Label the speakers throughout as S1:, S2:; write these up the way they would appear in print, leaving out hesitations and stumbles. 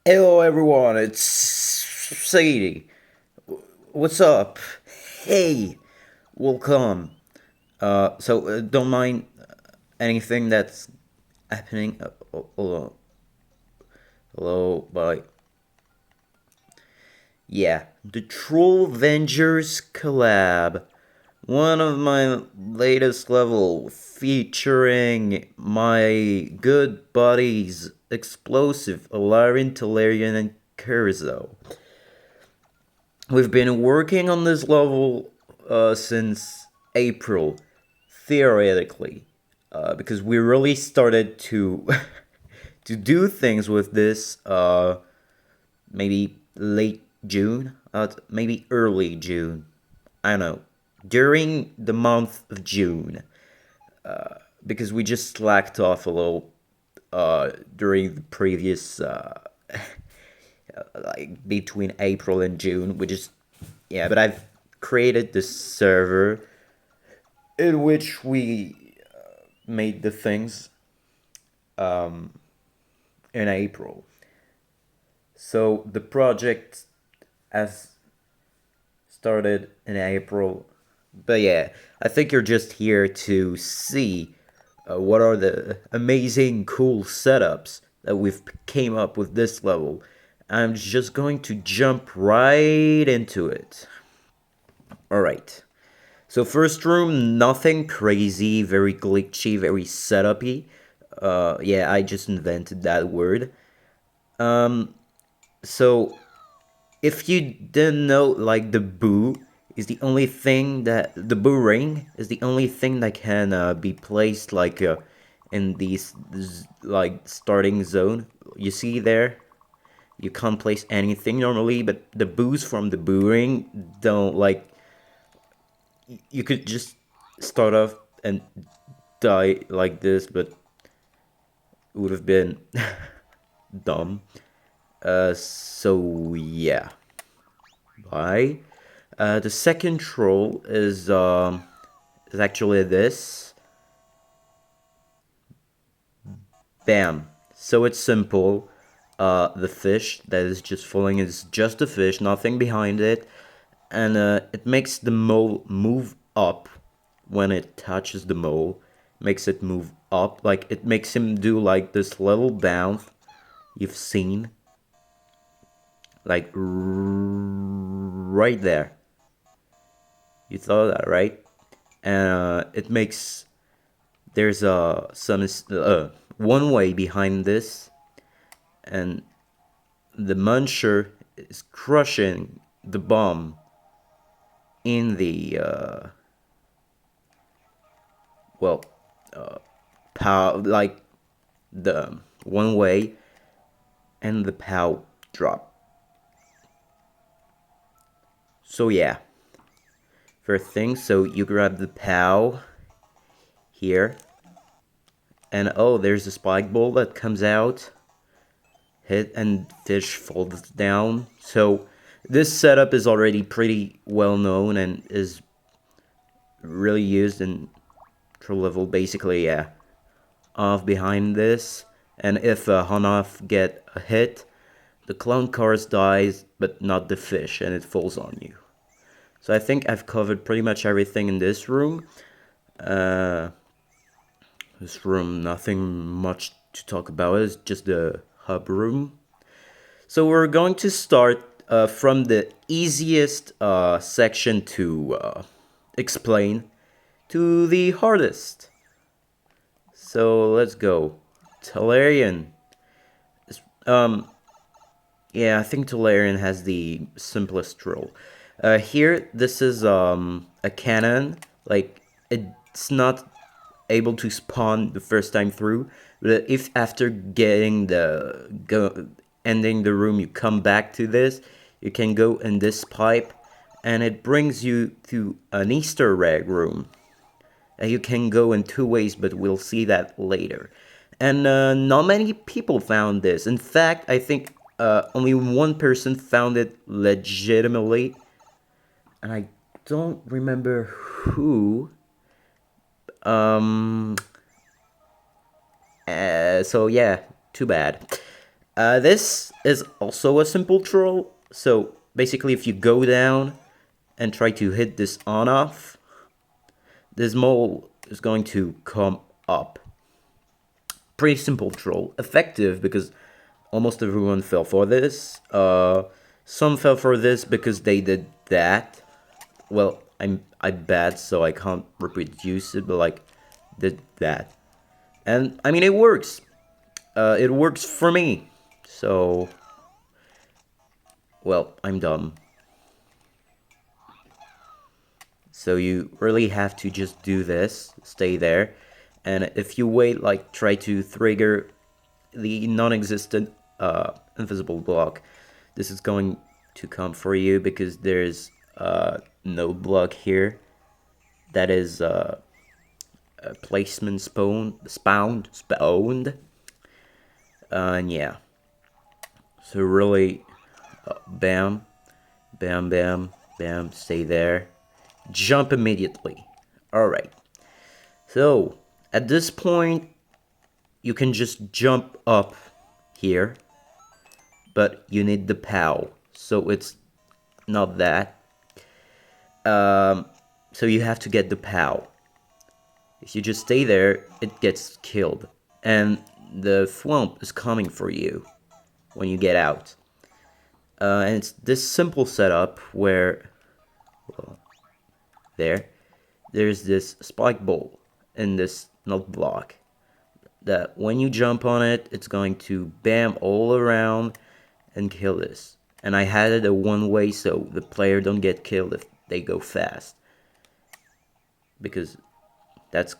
S1: Hello everyone, it's Sady. What's up? Hey, welcome. Don't mind anything that's happening. Hello, hello, bye. Yeah, the Twollvengers collab. One of my latest level featuring my good buddies Explosive, elarin, Talerian and Kerzo. We've been working on this level since April, theoretically, because we really started to to do things with this maybe late June, maybe early June. I don't know, during the month of June, because we just slacked off a little during the previous like between April and June. We just yeah, but I've created this server in which we made the things in April. So the project has started in April. But yeah, I think you're just here to see what are the amazing, cool setups that we've came up with this level. I'm just going to jump right into it. All right. So first room, nothing crazy, very glitchy, very setupy. Yeah, I just invented that word. So if you didn't know, like the boo ring is the only thing that can be placed like in these like starting zone. You see there, you can't place anything normally, but the boos from the boo ring don't like. You could just start off and die like this, but it would have been dumb. So yeah. Bye. The second troll is actually this. Bam. So it's simple. The fish that is just falling is just a fish, nothing behind it, and it makes the mole move up when it touches the mole. Makes it move up, like it makes him do like this little bounce you've seen, like right there. You saw that, right? And it makes there's some one way behind this, and the muncher is crushing the bomb in the well pow, like the one way, and the pow drop. So yeah, first thing, so you grab the pow here, and oh, there's a spike ball that comes out, hit, and fish falls down. So this setup is already pretty well known and is really used in troll level. Basically, yeah, off behind this, and if Hanoff get a hit, the clown cars dies, but not the fish, and it falls on you. So I think I've covered pretty much everything in this room. Uh, this room, nothing much to talk about. It's just the hub room. So we're going to start from the easiest section to explain to the hardest. So let's go. Talerian. Um, yeah, I think Talerian has the simplest role. Here, this is a cannon. Like, it's not able to spawn the first time through, but if after getting ending the room, you come back to this, you can go in this pipe, and it brings you to an Easter egg room. You can go in two ways, but we'll see that later. And not many people found this. In fact, I think only one person found it legitimately, and I don't remember who. Um, so yeah, too bad. This is also a simple troll. So basically, if you go down and try to hit this on off, this mole is going to come up. Pretty simple troll. Effective because almost everyone fell for this. Some fell for this because they did that. Well, I bet, so I can't reproduce it, but like, did that. And I mean, it works. It works for me. So, well, I'm dumb. So you really have to just do this, stay there, and if you wait, like, try to trigger the non-existent invisible block, this is going to come for you because there's no block here. That is a placement spawned, and yeah. So really, bam, bam, bam, bam, stay there. Jump immediately. Alright. So, at this point, you can just jump up here, but you need the POW. So it's not that. So you have to get the POW. If you just stay there, it gets killed. And the thwomp is coming for you when you get out. And it's this simple setup where, well, there's this spike bowl in this nut block that when you jump on it, it's going to bam all around and kill this. And I had it a one way so the player don't get killed if they go fast, because that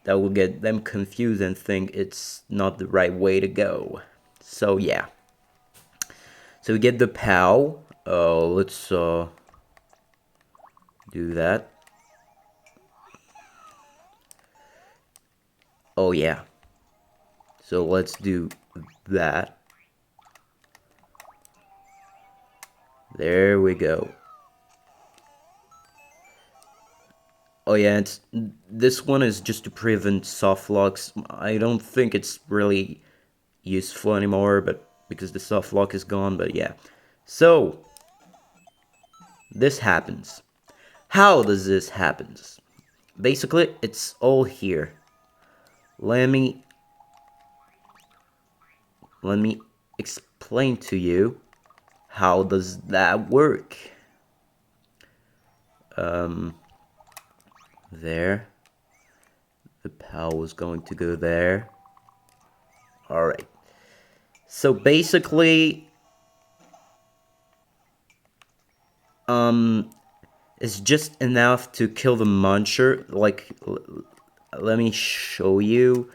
S1: will get them confused and think it's not the right way to go. So yeah. So we get the POW. Let's do that. Oh yeah. So let's do that. There we go. Oh yeah, this one is just to prevent soft locks. I don't think it's really useful anymore, but because the soft lock is gone, but yeah. So, this happens. How does this happen? Basically, it's all here. Let me explain to you how does that work. There. The POW is going to go there. Alright. So basically, it's just enough to kill the muncher. Like, let me show you.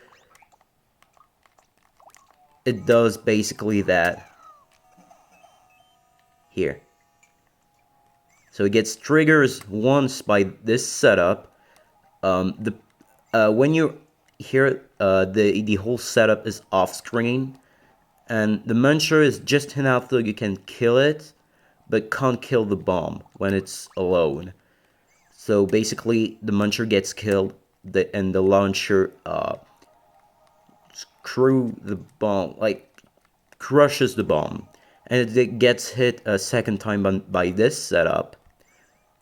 S1: It does basically that. Here. So it gets triggers once by this setup. When you hear the whole setup is off screen, and the muncher is just enough so you can kill it, but can't kill the bomb when it's alone. So basically, the muncher gets killed, and the launcher screw the bomb, like crushes the bomb, and it gets hit a second time by this setup.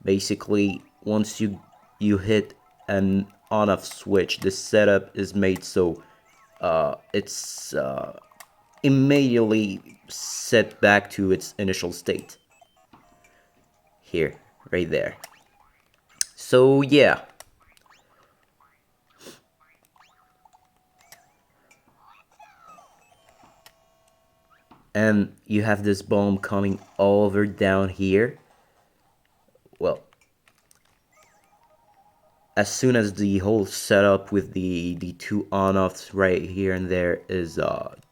S1: Basically, once you hit an on-off switch, this setup is made so it's immediately set back to its initial state. Here, right there. So yeah. And you have this bomb coming over down here. Well, as soon as the whole setup with the two on-offs right here and there is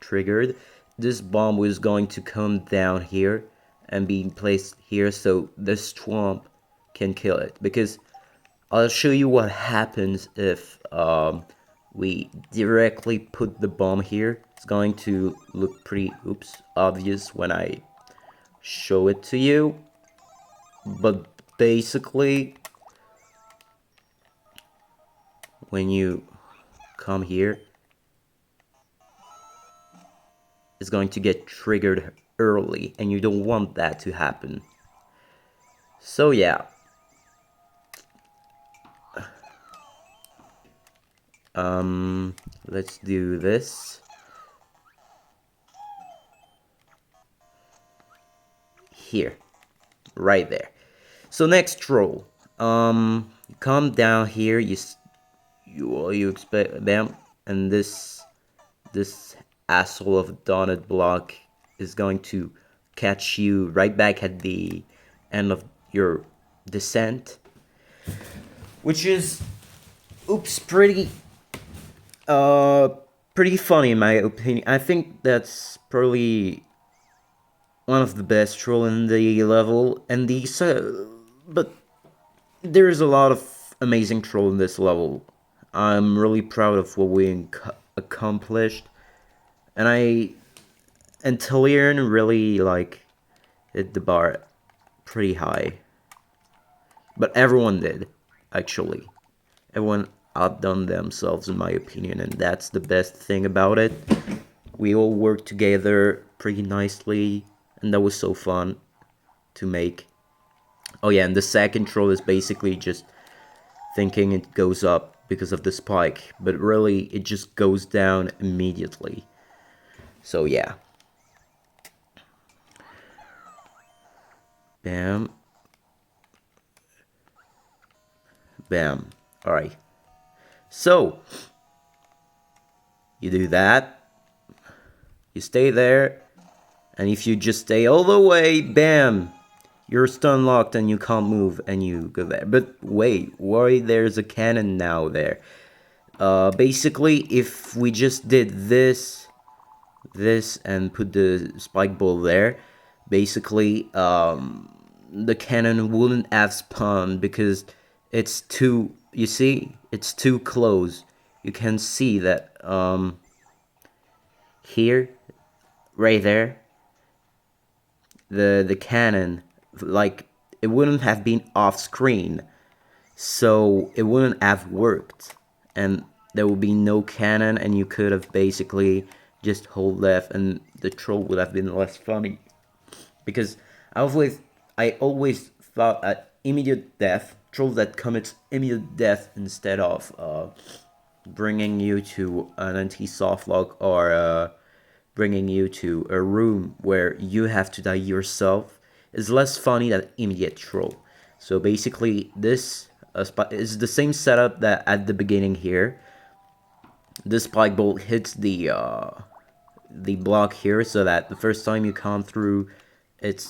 S1: triggered, this bomb was going to come down here and be placed here so this swamp can kill it. Because I'll show you what happens if we directly put the bomb here. It's going to look pretty obvious when I show it to you. But basically, when you come here, is going to get triggered early, and you don't want that to happen. So yeah. Let's do this. Here. Right there. So next troll. Come down here, you expect them, and this asshole of a dotted block is going to catch you right back at the end of your descent, which is, oops, pretty funny in my opinion. I think that's probably one of the best troll in the level, and but there's a lot of amazing troll in this level. I'm really proud of what we accomplished, and Talerian really like hit the bar pretty high. But everyone did, actually. Everyone outdone themselves in my opinion, and that's the best thing about it. We all worked together pretty nicely, and that was so fun to make. Oh yeah, and the second troll is basically just thinking it goes up because of the spike, but really it just goes down immediately. So yeah. Bam. Bam. Alright. So, you do that. You stay there. And if you just stay all the way, bam! You're stun locked and you can't move and you go there. But wait, why there's a cannon now there? Basically, if we just did this, and put the spike ball there, basically, the cannon wouldn't have spawned because it's too, you see, it's too close. You can see that, here, right there, the cannon, like, it wouldn't have been off screen, so it wouldn't have worked, and there would be no cannon, and you could have basically just hold left, and the troll would have been less funny. Because I always thought that immediate death, troll that commits immediate death instead of bringing you to an anti-soft lock, or bringing you to a room where you have to die yourself, is less funny than immediate troll. So basically, this is the same setup that at the beginning here. This spike bolt hits the block here, so that the first time you come through, it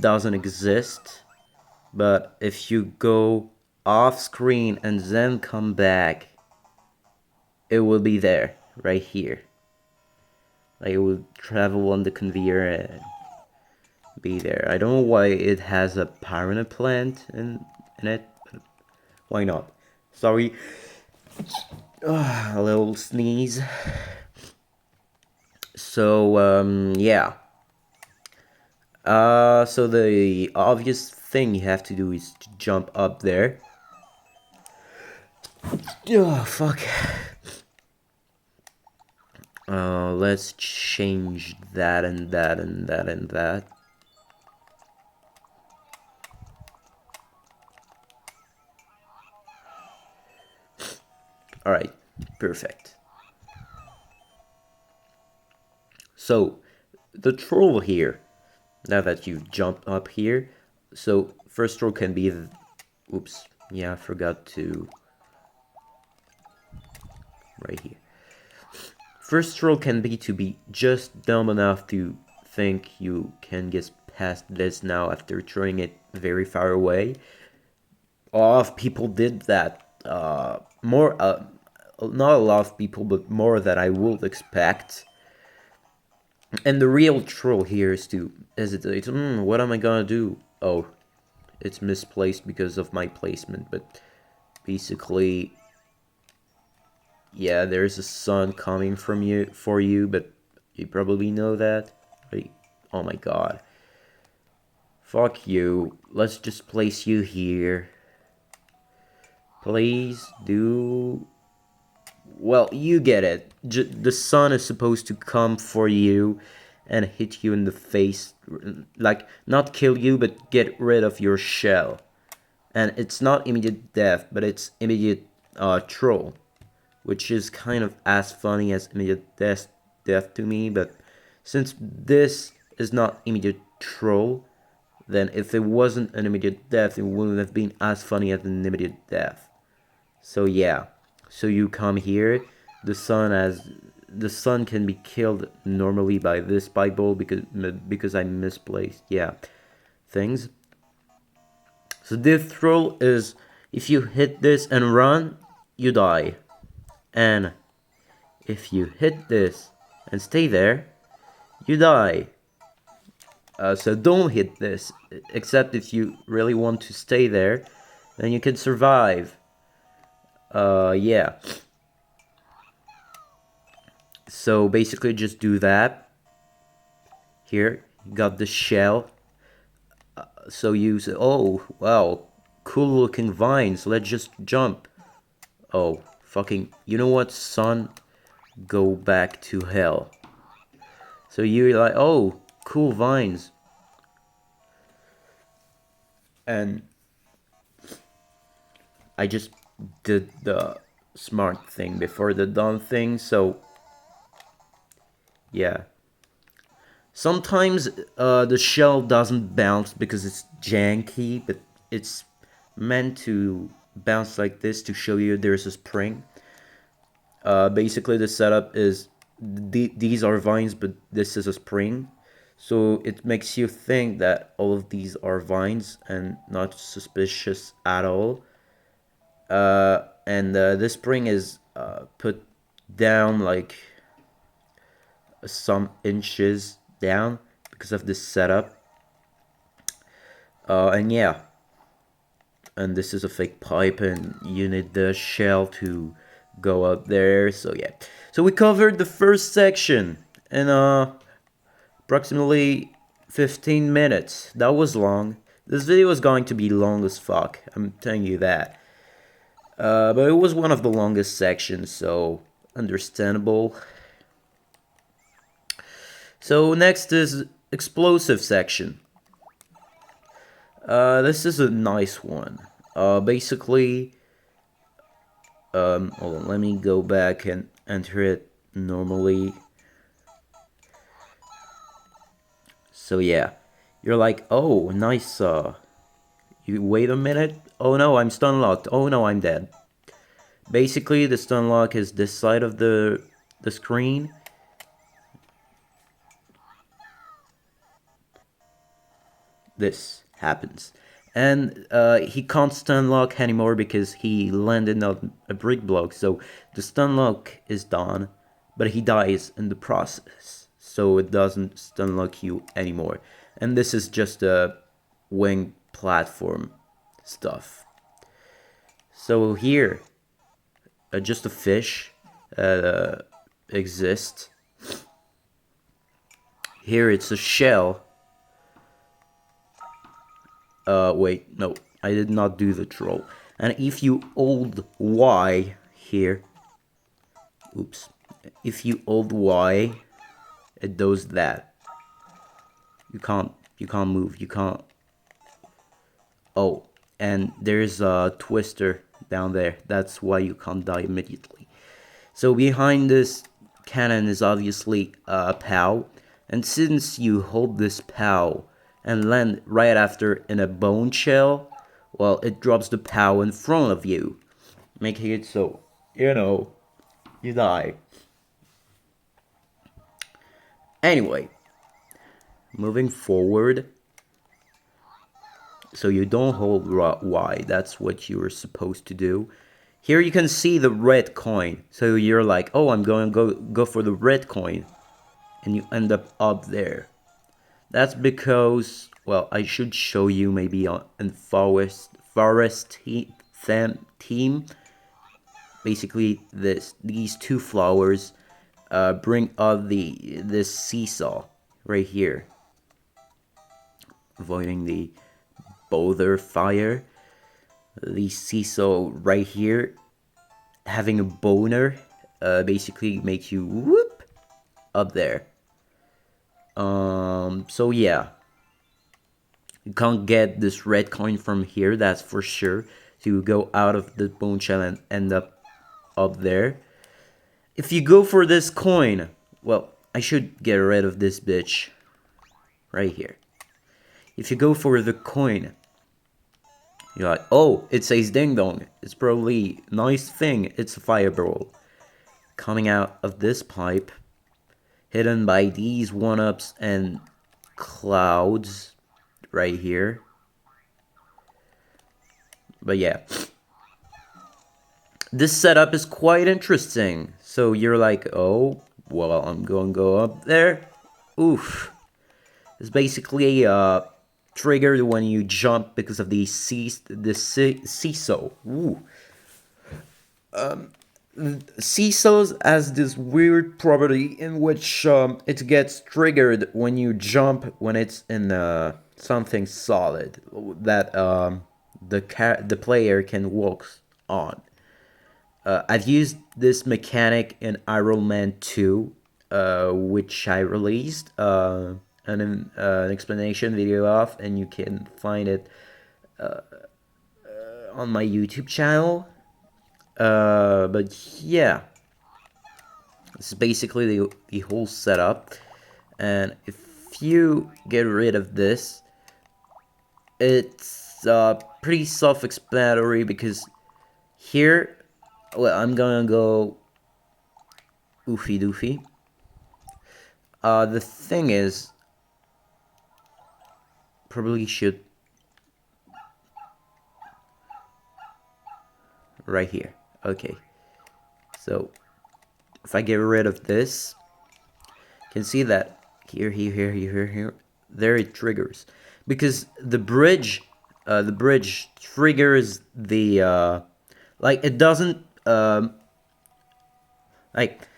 S1: doesn't exist. But if you go off screen and then come back, it will be there, right here. Like, it will travel on the conveyor and be there. I don't know why it has a piranha plant in it, but why not? Sorry. A little sneeze. So, yeah. So the obvious thing you have to do is to jump up there. Oh, fuck. Let's change that and that and that and that. Alright, perfect. So, the troll here, now that you've jumped up here, so first troll can be oops, yeah, I forgot to, right here. First troll can be to be just dumb enough to think you can get past this now after throwing it very far away. A lot of people did that, not a lot of people, but more than I would expect. And the real troll here is to hesitate. What am I gonna do? Oh, it's misplaced because of my placement, but basically, yeah, there's a sun coming for you, but you probably know that, right? Oh my god. Fuck you. Let's just place you here. Please do. Well, you get it. The sun is supposed to come for you, and hit you in the face, like not kill you but get rid of your shell. And it's not immediate death, but it's immediate troll, which is kind of as funny as immediate death to me. But since this is not immediate troll, then if it wasn't an immediate death, it wouldn't have been as funny as an immediate death. So yeah, so you come here, the sun can be killed normally by this spike ball because I misplaced things. So death troll is if you hit this and run, you die. And if you hit this and stay there, you die. So don't hit this, except if you really want to stay there, then you can survive. Yeah. So basically just do that. Here, you got the shell. So you say, oh, wow, cool looking vines, let's just jump. Oh, fucking, you know what, son? Go back to hell. So you're like, oh, cool vines. And I just did the smart thing before the dumb thing, so yeah. Sometimes the shell doesn't bounce because it's janky, but it's meant to bounce like this to show you there's a spring. Basically the setup is these are vines, but this is a spring, so it makes you think that all of these are vines and not suspicious at all. And this spring is put down like some inches down because of this setup. And yeah, and this is a fake pipe, and you need the shell to go up there. So yeah, so we covered the first section in approximately 15 minutes. That was long. This video is going to be long as fuck, I'm telling you that. But it was one of the longest sections, so understandable. So next is explosive section. This is a nice one. Basically, hold on, let me go back and enter it normally. So yeah, you're like, oh, nice, you wait a minute, oh no, I'm stun locked, oh no, I'm dead. Basically, the stun lock is this side of the screen. This happens. And he can't stun lock anymore because he landed on a brick block, so the stun lock is done, but he dies in the process, so it doesn't stun lock you anymore. And this is just a wing platform stuff. So here, just a fish exists. Here it's a shell. Wait, no, I did not do the troll. And if you hold Y here, oops, if you hold Y, it does that. You can't move, you can't. Oh, and there's a twister down there. That's why you can't die immediately. So behind this cannon is obviously a POW, and since you hold this POW and land right after in a bone shell, well, it drops the POW in front of you, making it so, you know, you die. Anyway, moving forward, so you don't hold Y, that's what you were supposed to do. Here you can see the red coin, so you're like, oh, I'm going to go for the red coin, and you end up there. That's because, well, I should show you maybe in forest theme. Basically, these two flowers bring out this seesaw right here, avoiding the boulder fire. The seesaw right here, having a boner, basically makes you whoop up there. So yeah, you can't get this red coin from here, that's for sure. So you go out of the bone shell and end up there. If you go for this coin, well, I should get rid of this bitch right here. If you go for the coin, you're like, oh, it says ding dong. It's probably a nice thing. It's a fireball coming out of this pipe, hidden by these one-ups and clouds right here. But yeah, this setup is quite interesting. So you're like, oh, well, I'm going to go up there. Oof. It's basically triggered when you jump because of the seesaw. Ooh. Seesaws has this weird property in which it gets triggered when you jump when it's in something solid that the player can walk on. I've used this mechanic in Iron Man 2, which I released an explanation video of, and you can find it on my YouTube channel. But yeah, this is basically the whole setup. And if you get rid of this, it's pretty self-explanatory because here, well, I'm gonna go oofy doofy. The thing is, probably should right here. Okay, so if I get rid of this, you can see that here, there it triggers because the bridge triggers the like it doesn't like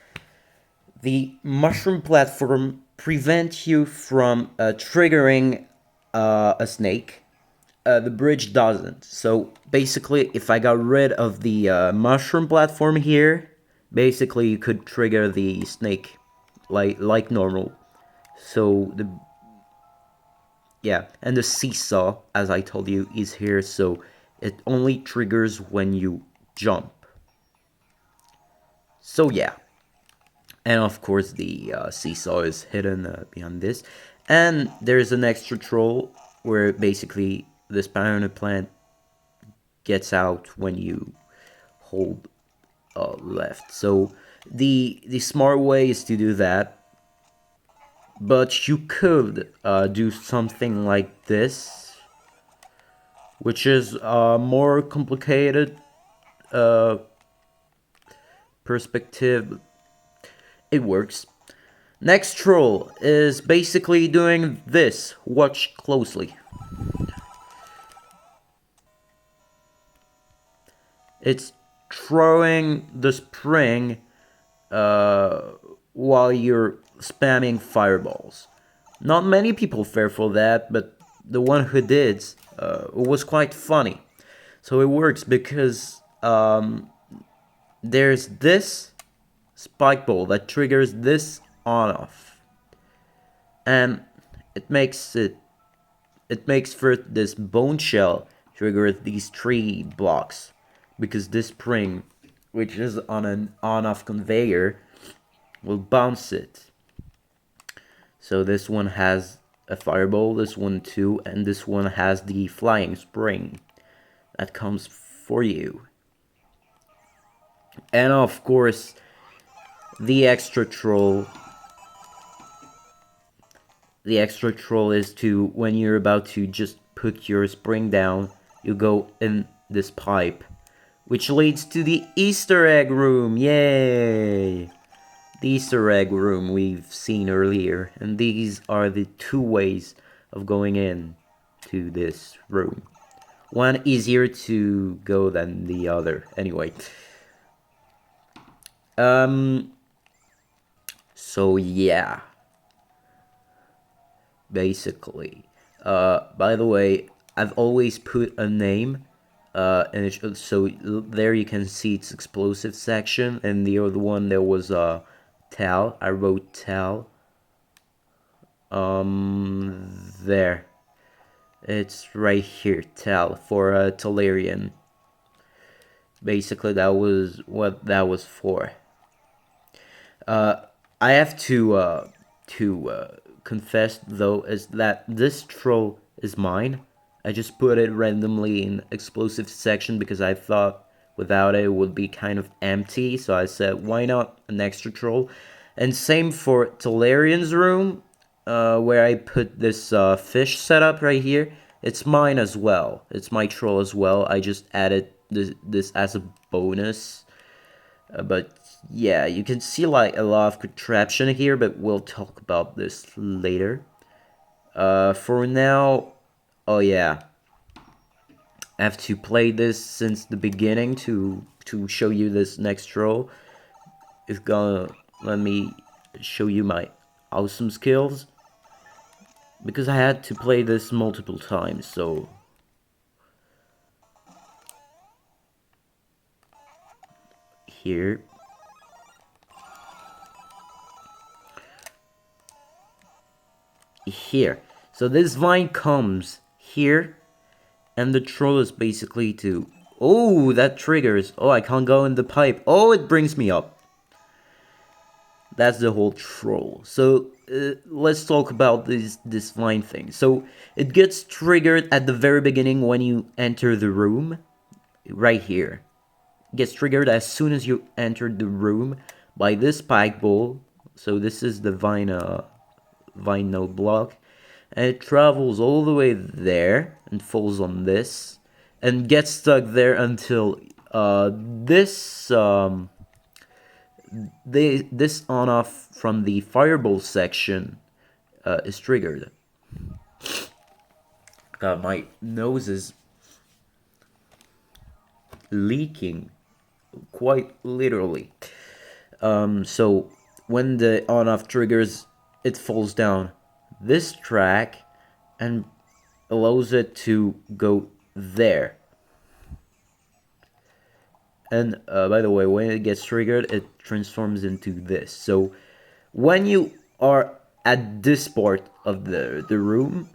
S1: the mushroom platform prevents you from triggering a snake. The bridge doesn't. So basically, if I got rid of the mushroom platform here, basically you could trigger the snake like normal. So and the seesaw, as I told you, is here, so it only triggers when you jump. So yeah. And of course the seesaw is hidden behind this. And there's an extra troll where basically this piranha plant gets out when you hold left. So the smart way is to do that. But you could do something like this, which is more complicated perspective. It works. Next troll is basically doing this. Watch closely. It's throwing the spring while you're spamming fireballs. Not many people fare for that, but the one who did was quite funny. So it works because there's this spike ball that triggers this on off, and it makes for this bone shell trigger these 3 blocks because this spring, which is on an on-off conveyor, will bounce it. So this one has a fireball, this one too, and this one has the flying spring that comes for you. And of course, the extra troll is to, when you're about to just put your spring down, you go in this pipe, which leads to the Easter egg room. Yay! The Easter egg room we've seen earlier, and these are the 2 ways of going in to this room. One easier to go than the other. Anyway. So yeah. Basically. By the way, I've always put a name, and so there you can see its explosive section, and the other one there was Tal. I wrote Tal There. It's right here, Tal, for Talerian. Basically, that was what that was for. I have to confess though is that this troll is mine. I just put it randomly in explosive section because I thought without it would be kind of empty. So I said, why not an extra troll? And same for Talerian's room, where I put this fish setup right here. It's mine as well. It's my troll as well. I just added this as a bonus. But yeah, you can see like a lot of contraption here, but we'll talk about this later. For now, oh yeah, I have to play this since the beginning to show you this next row. It's gonna let me show you my awesome skills, because I had to play this multiple times, so here. Here. So this vine comes here, and the troll is basically to... Oh, that triggers. Oh, I can't go in the pipe. Oh, it brings me up. That's the whole troll. So let's talk about this vine thing. So it gets triggered at the very beginning when you enter the room. Right here. It gets triggered as soon as you enter the room by this spike ball. So this is the vine node block, and it travels all the way there and falls on this and gets stuck there until this on off from the fireball section is triggered. God, my nose is leaking, quite literally. So when the on off triggers, it falls down this track and allows it to go there. And by the way, when it gets triggered, it transforms into this. So when you are at this part of the room,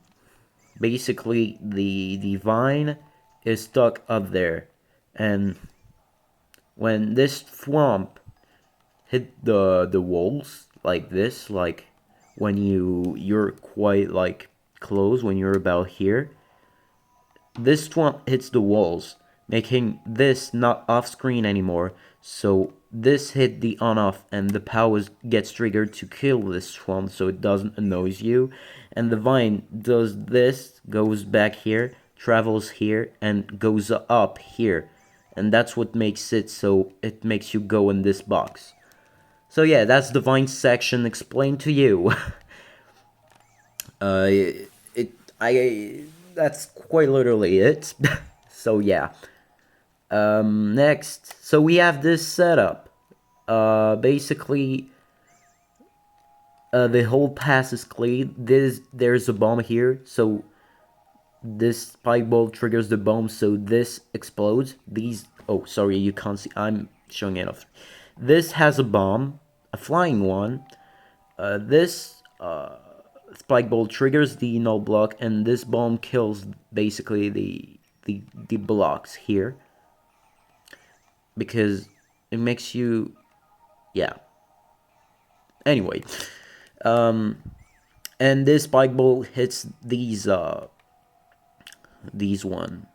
S1: basically the vine is stuck up there, and when this swamp hit the walls like this, like when you're quite like close, when you're about here, this swamp hits the walls, making this not off screen anymore. So this hit the on off, and the power gets triggered to kill this swamp so it doesn't annoy you. And the vine does this, goes back here, travels here, and goes up here. And that's what makes it so it makes you go in this box. So yeah, that's the vine section explained to you. That's quite literally it. So yeah. Next, so we have this setup. Basically, the whole pass is clean. There's a bomb here, so this spike ball triggers the bomb, so this explodes. Oh, sorry, you can't see. I'm showing it off. This has a bomb, a flying one. This spike ball triggers the null block, and this bomb kills basically the blocks here, because it makes you, yeah. Anyway, and this spike ball hits these one.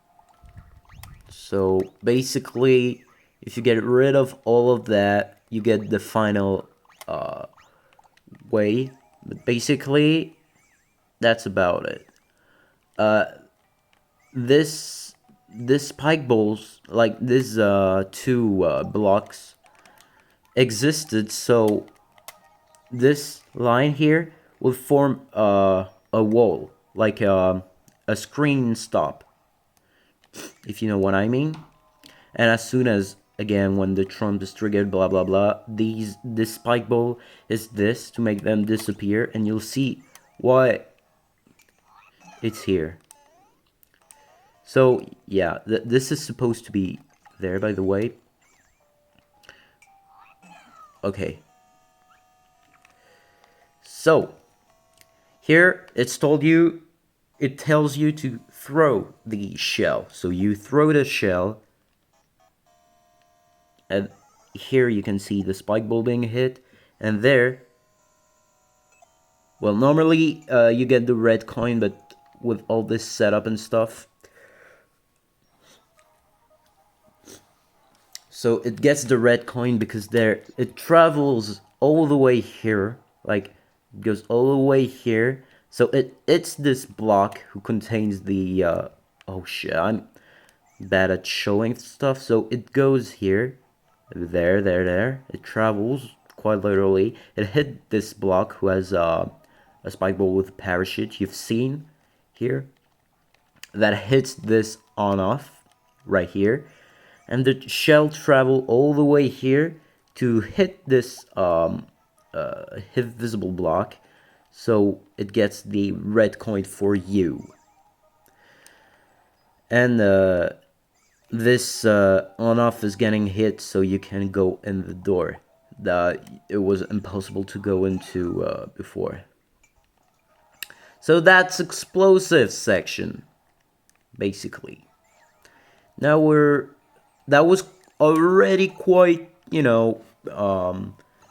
S1: So basically, if you get rid of all of that, you get the final way. But basically, that's about it. This spike balls, like this two blocks, existed, so this line here will form a wall, like a screen stop, if you know what I mean. And as soon as, again, when the trump is triggered, blah blah blah, this spike ball is this to make them disappear, and you'll see why it's here. So yeah, this is supposed to be there, by the way. Okay. So Here, it tells you to throw the shell. So you throw the shell, and here you can see the spike ball being hit, and there, well, normally you get the red coin, but with all this setup and stuff, so it gets the red coin because it travels all the way here, like it goes all the way here. So it's this block who contains the oh shit, I'm bad at showing stuff. So it goes here, there. It travels quite literally. It hit this block who has a spike ball with a parachute. You've seen here that hits this on off right here, and the shell travel all the way here to hit this hit visible block, so it gets the red coin for you. And this on off is getting hit, so you can go in the door that it was impossible to go into before. So that's explosive section, basically. Now that was already quite,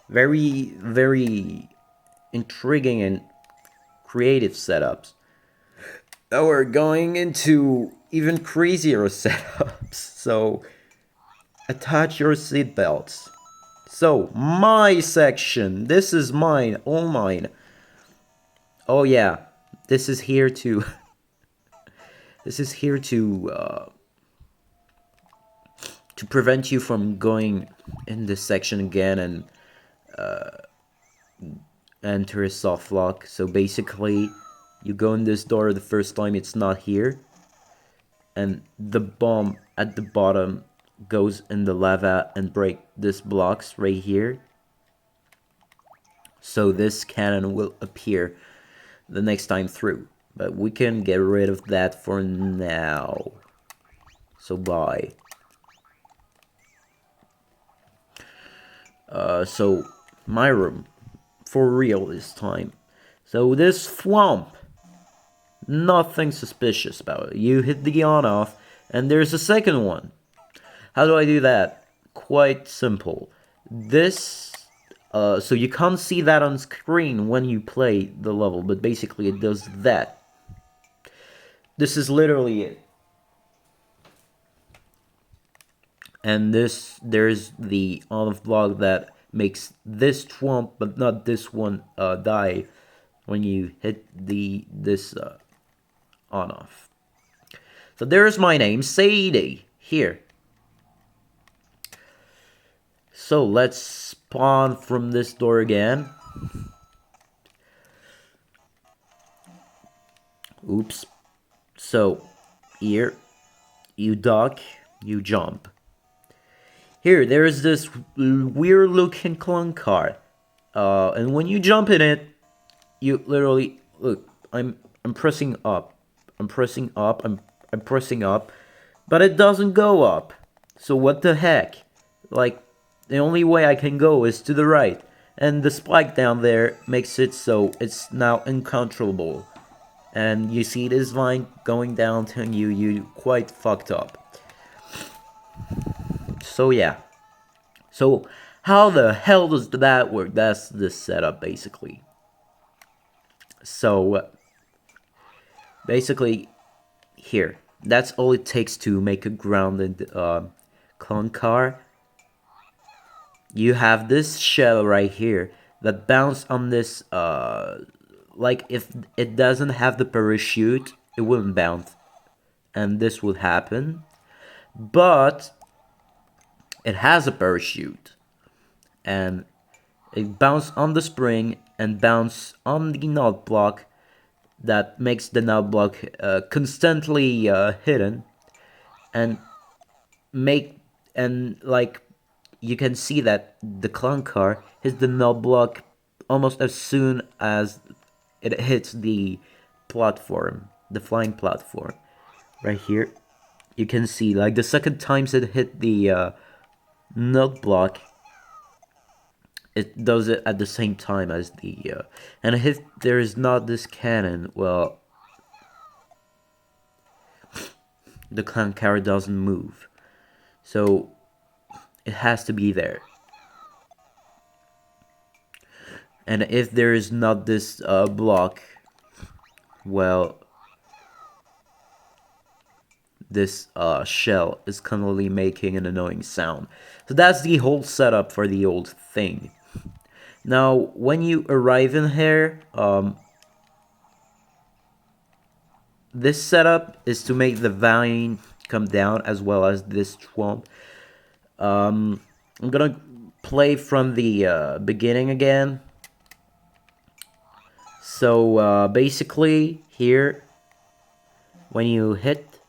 S1: very intriguing and creative setups. Now we're going into even crazier setups. So attach your seatbelts. So my section, this is mine, all mine. Oh yeah, this is here to prevent you from going in this section again and enter a soft lock. So basically, you go in this door the first time, it's not here, and the bomb at the bottom goes in the lava and break this blocks right here. So this cannon will appear the next time through, but we can get rid of that for now. So bye. So my room, for real this time. So this swamp, nothing suspicious about it. You hit the on off, and there's a second one. How do I do that? Quite simple. This, so you can't see that on screen when you play the level, but basically it does that. This is literally it. And there's the on-off block that makes this swamp, but not this one, die when you hit this on-off. So there's my name, Sady, here. So let's spawn from this door again. Oops. So here, you duck, you jump. Here, there's this weird looking clone car. And when you jump in it, you literally, look, I'm pressing up. I'm pressing up, I'm pressing up, but it doesn't go up. So what the heck? Like, the only way I can go is to the right. And the spike down there makes it so it's now uncontrollable. And you see this vine going down to you quite fucked up. So yeah. So how the hell does that work? That's the setup basically. So basically here, that's all it takes to make a grounded clone car. You have this shell right here that bounce on this like if it doesn't have the parachute, it wouldn't bounce, and this would happen. But it has a parachute, and it bounces on the spring and bounce on the nut block that makes the nut block constantly hidden, and like you can see that the clone car hits the nut block almost as soon as it hits the platform, the flying platform. Right here, you can see like the second times it hit the nut block, it does it at the same time as the and if there is not this cannon, well, the clown car doesn't move, so it has to be there. And if there is not this block, well, this shell is constantly making an annoying sound. So that's the whole setup for the old thing. Now, when you arrive in here, this setup is to make the vine come down as well as this swamp. I'm gonna play from the beginning again. So basically here, when you hit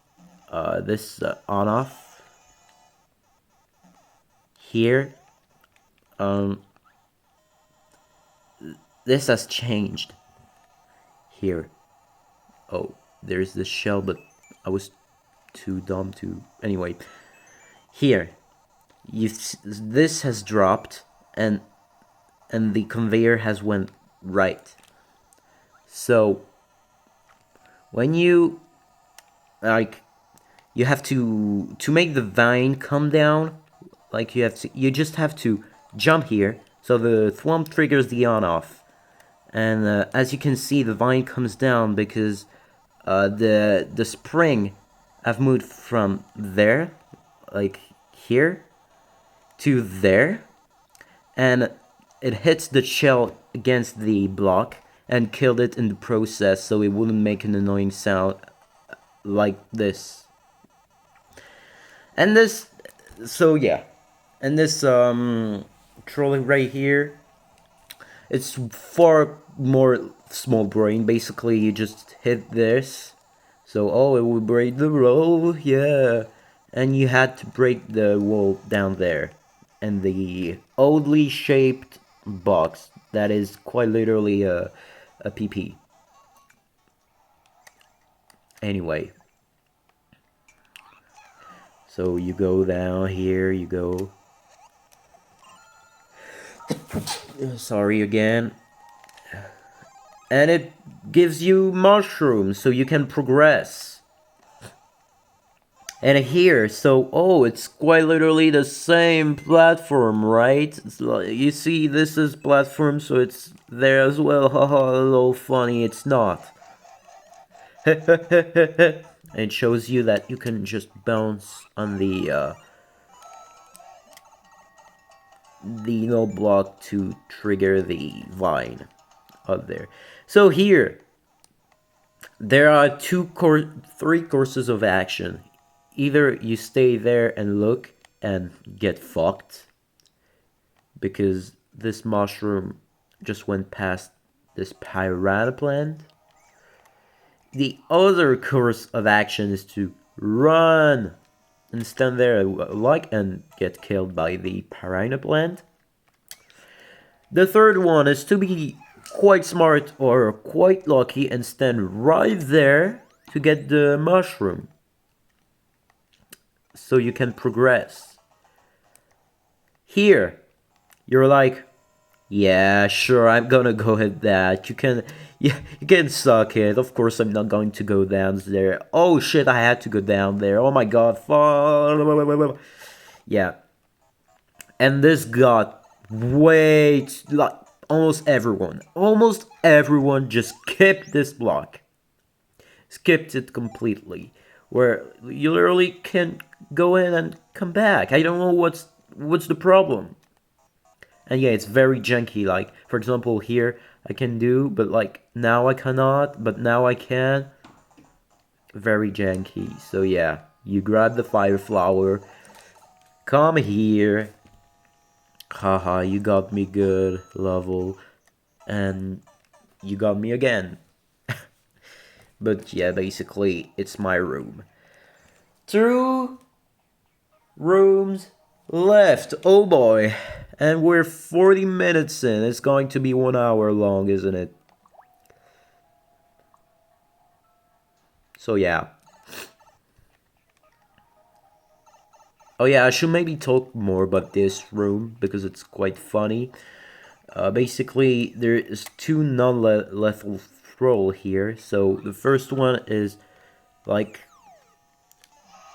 S1: this on off here, this has changed here. Oh, there's this shell, but I was too dumb to. Anyway, here, this has dropped, and the conveyor has went right. So when you you have to make the vine come down, like you just have to jump here, so the thwomp triggers the on off, and as you can see, the vine comes down because the spring I've moved from there, like here, to there, and it hits the shell against the block and killed it in the process, so it wouldn't make an annoying sound like this. And this, so yeah, and this trolley right here, it's far more small brain. Basically, you just hit this, so oh, it will break the roll, yeah, and you had to break the wall down there, and the oddly shaped box that is quite literally a PP. Anyway, so you go down here, you go. Sorry again. And it gives you mushrooms so you can progress. And here, so, oh, it's quite literally the same platform, right? It's like, you see, this is platform, so it's there as well. Haha, a little funny, it's not. And it shows you that you can just bounce on the no block to trigger the vine up there. So here, there are three courses of action. Either you stay there and look and get fucked, because this mushroom just went past this piranha plant. The other course of action is to run and stand there like and get killed by the piranha plant. The third one is to be quite smart or quite lucky and stand right there to get the mushroom, so you can progress. Here, you're like, yeah, sure, I'm gonna go at that. You can suck it. Of course, I'm not going to go down there. Oh shit, I had to go down there. Oh my god, yeah. And this got way like almost everyone just skipped this block, skipped it completely, where you literally can go in and come back. I don't know what's the problem. And yeah, it's very janky. Like, for example, here I can do, but like now I cannot, but now I can. Very janky. So yeah, you grab the fire flower, come here. Haha, you got me good level, and you got me again. But yeah, basically, it's my room. 2 rooms left. Oh boy. And we're 40 minutes in. It's going to be 1 hour long, isn't it? So yeah. Oh yeah, I should maybe talk more about this room because it's quite funny. Basically, there is two non-lethal throw here. So the first one is like,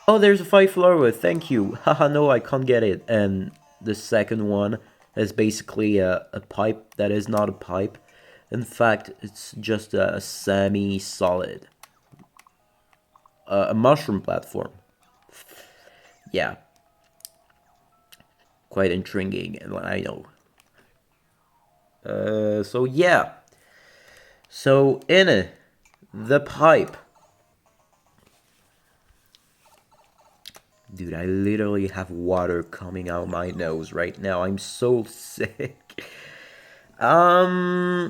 S1: oh, there's a 5 larva, thank you. Haha, no, I can't get it. And the second one is basically a pipe that is not a pipe. In fact, it's just a semi-solid, a mushroom platform. Yeah, quite intriguing, and I know. So yeah. So in the pipe. Dude, I literally have water coming out my nose right now. I'm so sick. Elarin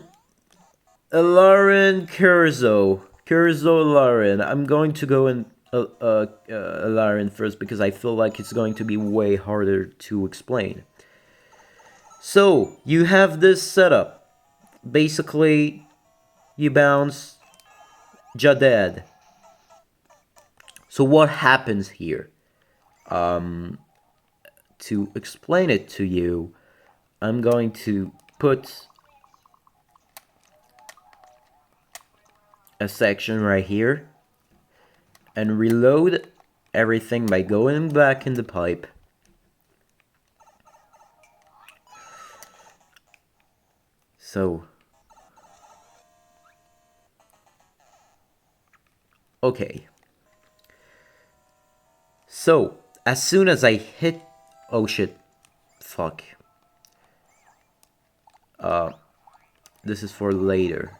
S1: Kerzo. Kerzo elarin. I'm going to go in elarin first because I feel like it's going to be way harder to explain. So, you have this setup. Basically, you bounce Jaded. So what happens here? To explain it to you, I'm going to put a section right here and reload everything by going back in the pipe. So, okay. So, as soon as I hit, oh shit, fuck. This is for later.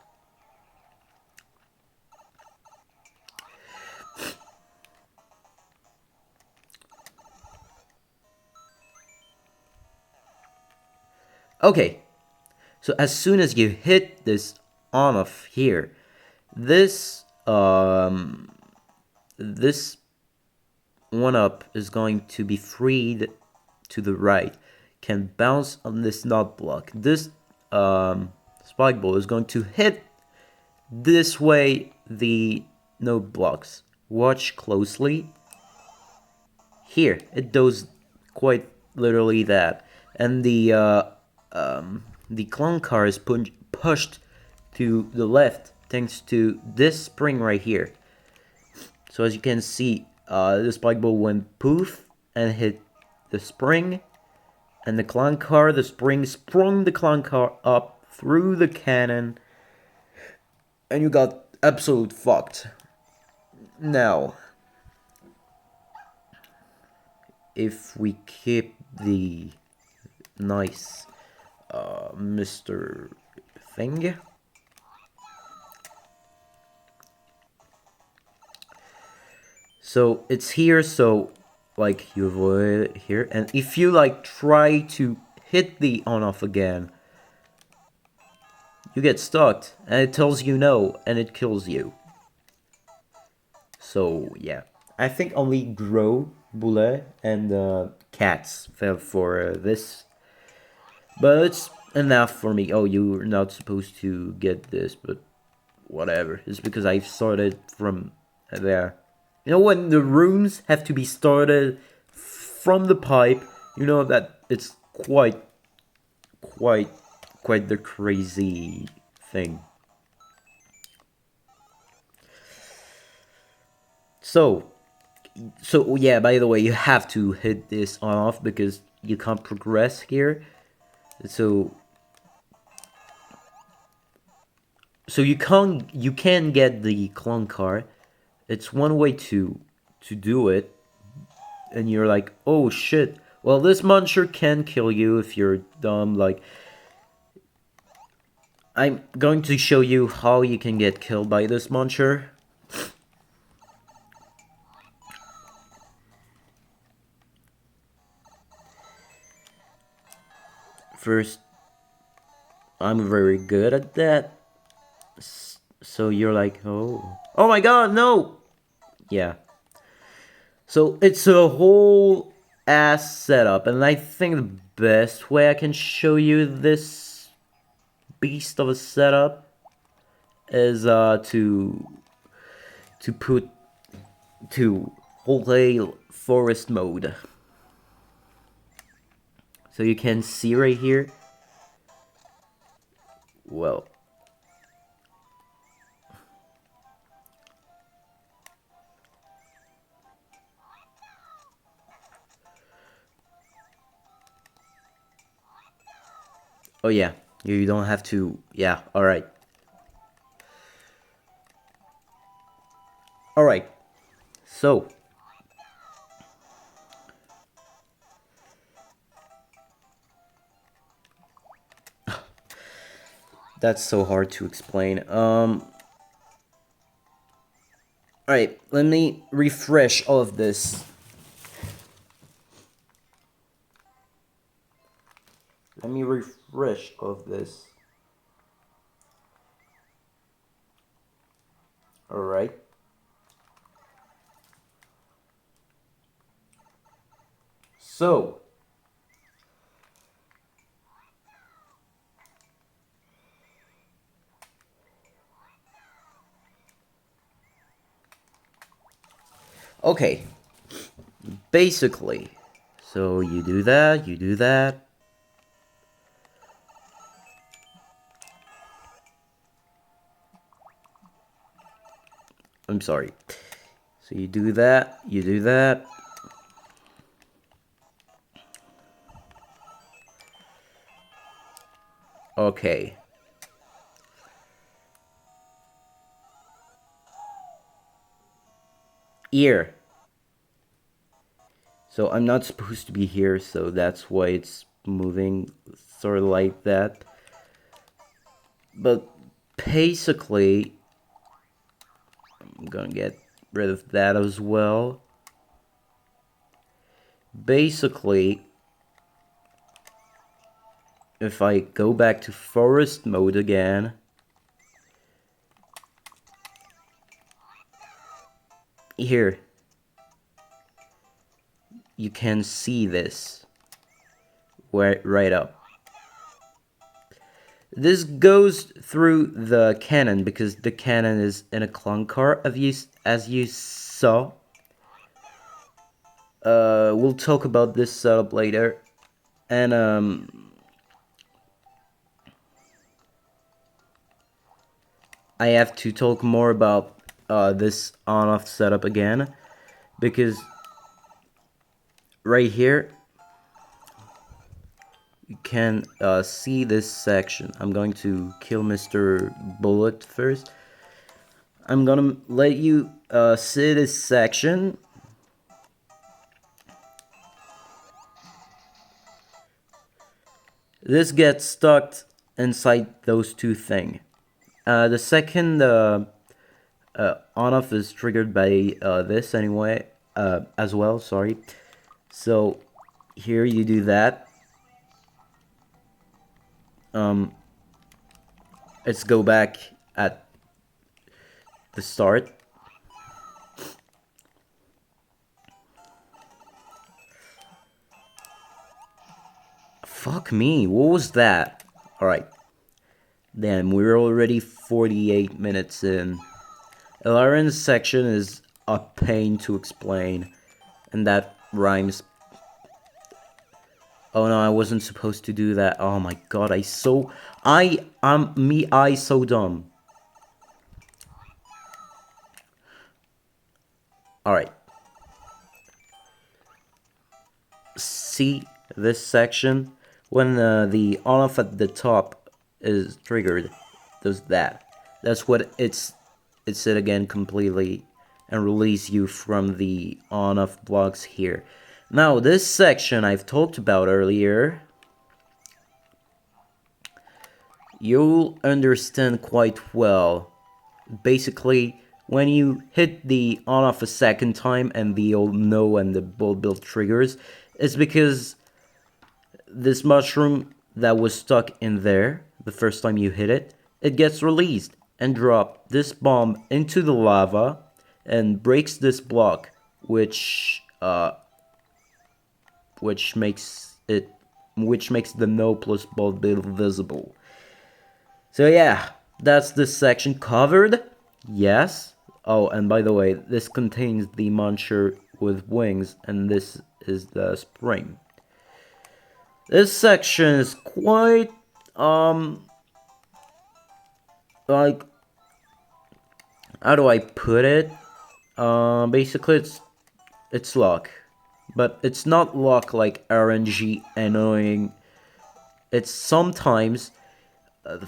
S1: Okay, so as soon as you hit this on off here, this this one up is going to be freed to the right, can bounce on this nut block. This spike ball is going to hit this way the node blocks. Watch closely. Here, it does quite literally that, and the clone car is pushed to the left thanks to this spring right here. So as you can see, the spike ball went poof and hit the spring, and the clone car, the spring sprung the clone car up through the cannon, and you got absolute fucked. Now, if we keep the nice Mr. Thing, so it's here, so like you avoid it here, and if you like try to hit the on off again, you get stuck and it tells you no and it kills you. So yeah, I think only Grow, Boulet, and Cats fell for this, but it's enough for me. Oh, you're not supposed to get this, but whatever. It's because I started from there. You know, when the rooms have to be started from the pipe, you know that it's quite the crazy thing. So yeah, by the way, you have to hit this on off because you can't progress here. So you can get the clone car. It's one way to do it, and you're like, oh shit. Well, this muncher can kill you if you're dumb. Like, I'm going to show you how you can get killed by this muncher. First, I'm very good at that. So you're like, oh my god, no! Yeah. So it's a whole ass setup, and I think the best way I can show you this beast of a setup is to put to whole forest mode. So you can see right here, Well. Oh yeah, you don't have to, yeah, alright. Alright, so. That's so hard to explain. Alright, let me refresh all of this. Let me refresh all of this. Alright. So. Okay. Basically. So you do that, you do that. I'm sorry. So you do that, you do that. Okay. Here. So I'm not supposed to be here, so that's why it's moving sort of like that. But basically, I'm gonna get rid of that as well. Basically, if I go back to forest mode again, here, you can see this right up. This goes through the cannon because the cannon is in a clunk car, as you saw. We'll talk about this setup later, and I have to talk more about this on-off setup again, because right here you can see this section. I'm going to kill Mr. Bullet first. I'm gonna let you see this section. This gets stuck inside those two things. The second on-off is triggered by this anyway, as well, sorry. So here you do that. Let's go back at the start. Fuck me, what was that? Alright. Damn, we're already 48 minutes in. Elarin's section is a pain to explain. And that rhymes. Oh no, I wasn't supposed to do that. Oh my god, I so dumb. Alright. See this section? When the on-off at the top is triggered, does that. That's what it's it again completely and release you from the on-off blocks here. Now, this section I've talked about earlier, you'll understand quite well. Basically, when you hit the on-off a second time and the old no and the bullet build triggers, it's because this mushroom that was stuck in there the first time you hit it, it gets released and drop this bomb into the lava and breaks this block, which makes the no plus bullet build visible. So yeah, that's this section covered. Yes. Oh, and by the way, this contains the muncher with wings, and this is the spring. This section is quite like, how do I put it? Basically it's luck. But it's not luck like RNG annoying. It's sometimes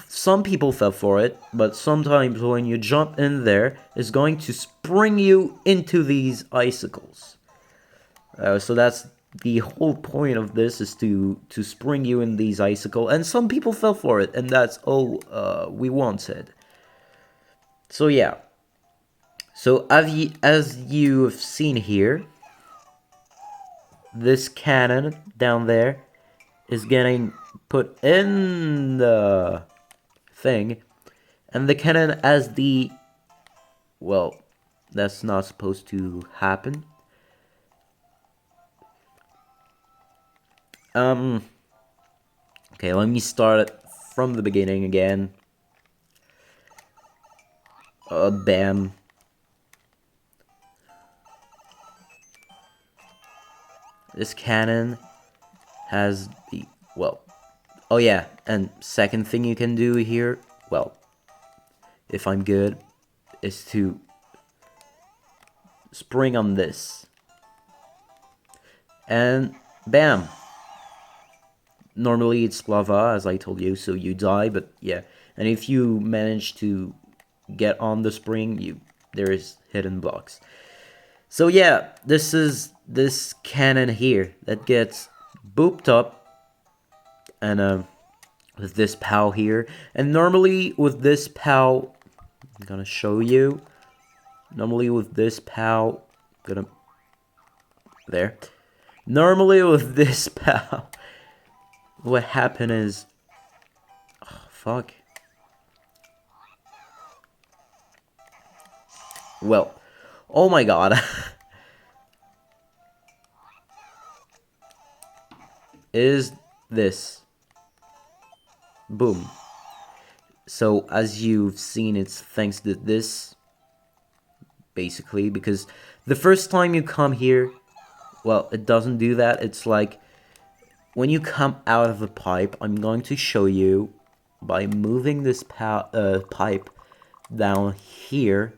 S1: some people fell for it, but sometimes when you jump in there, it's going to spring you into these icicles. So that's the whole point of this, is to spring you in these icicles, and some people fell for it, and that's all we wanted. So yeah. So as you've seen here, this cannon down there is getting put in the thing, and the cannon as the, well, that's not supposed to happen. Okay, let me start it from the beginning again. Bam. This cannon has the, well, oh yeah, and second thing you can do here, well, if I'm good, is to spring on this. And bam. Normally it's lava, as I told you, so you die, but yeah. And if you manage to get on the spring, there is hidden blocks. So yeah, this is this cannon here that gets booped up, and with this POW here. And normally with this POW, I'm gonna show you. Normally with this POW, there. Normally with this POW, what happened is, oh, fuck. Well, oh my god. Is this. Boom. So as you've seen, it's thanks to this, basically, because the first time you come here, well, it doesn't do that. It's like, when you come out of the pipe, I'm going to show you by moving this pipe down here.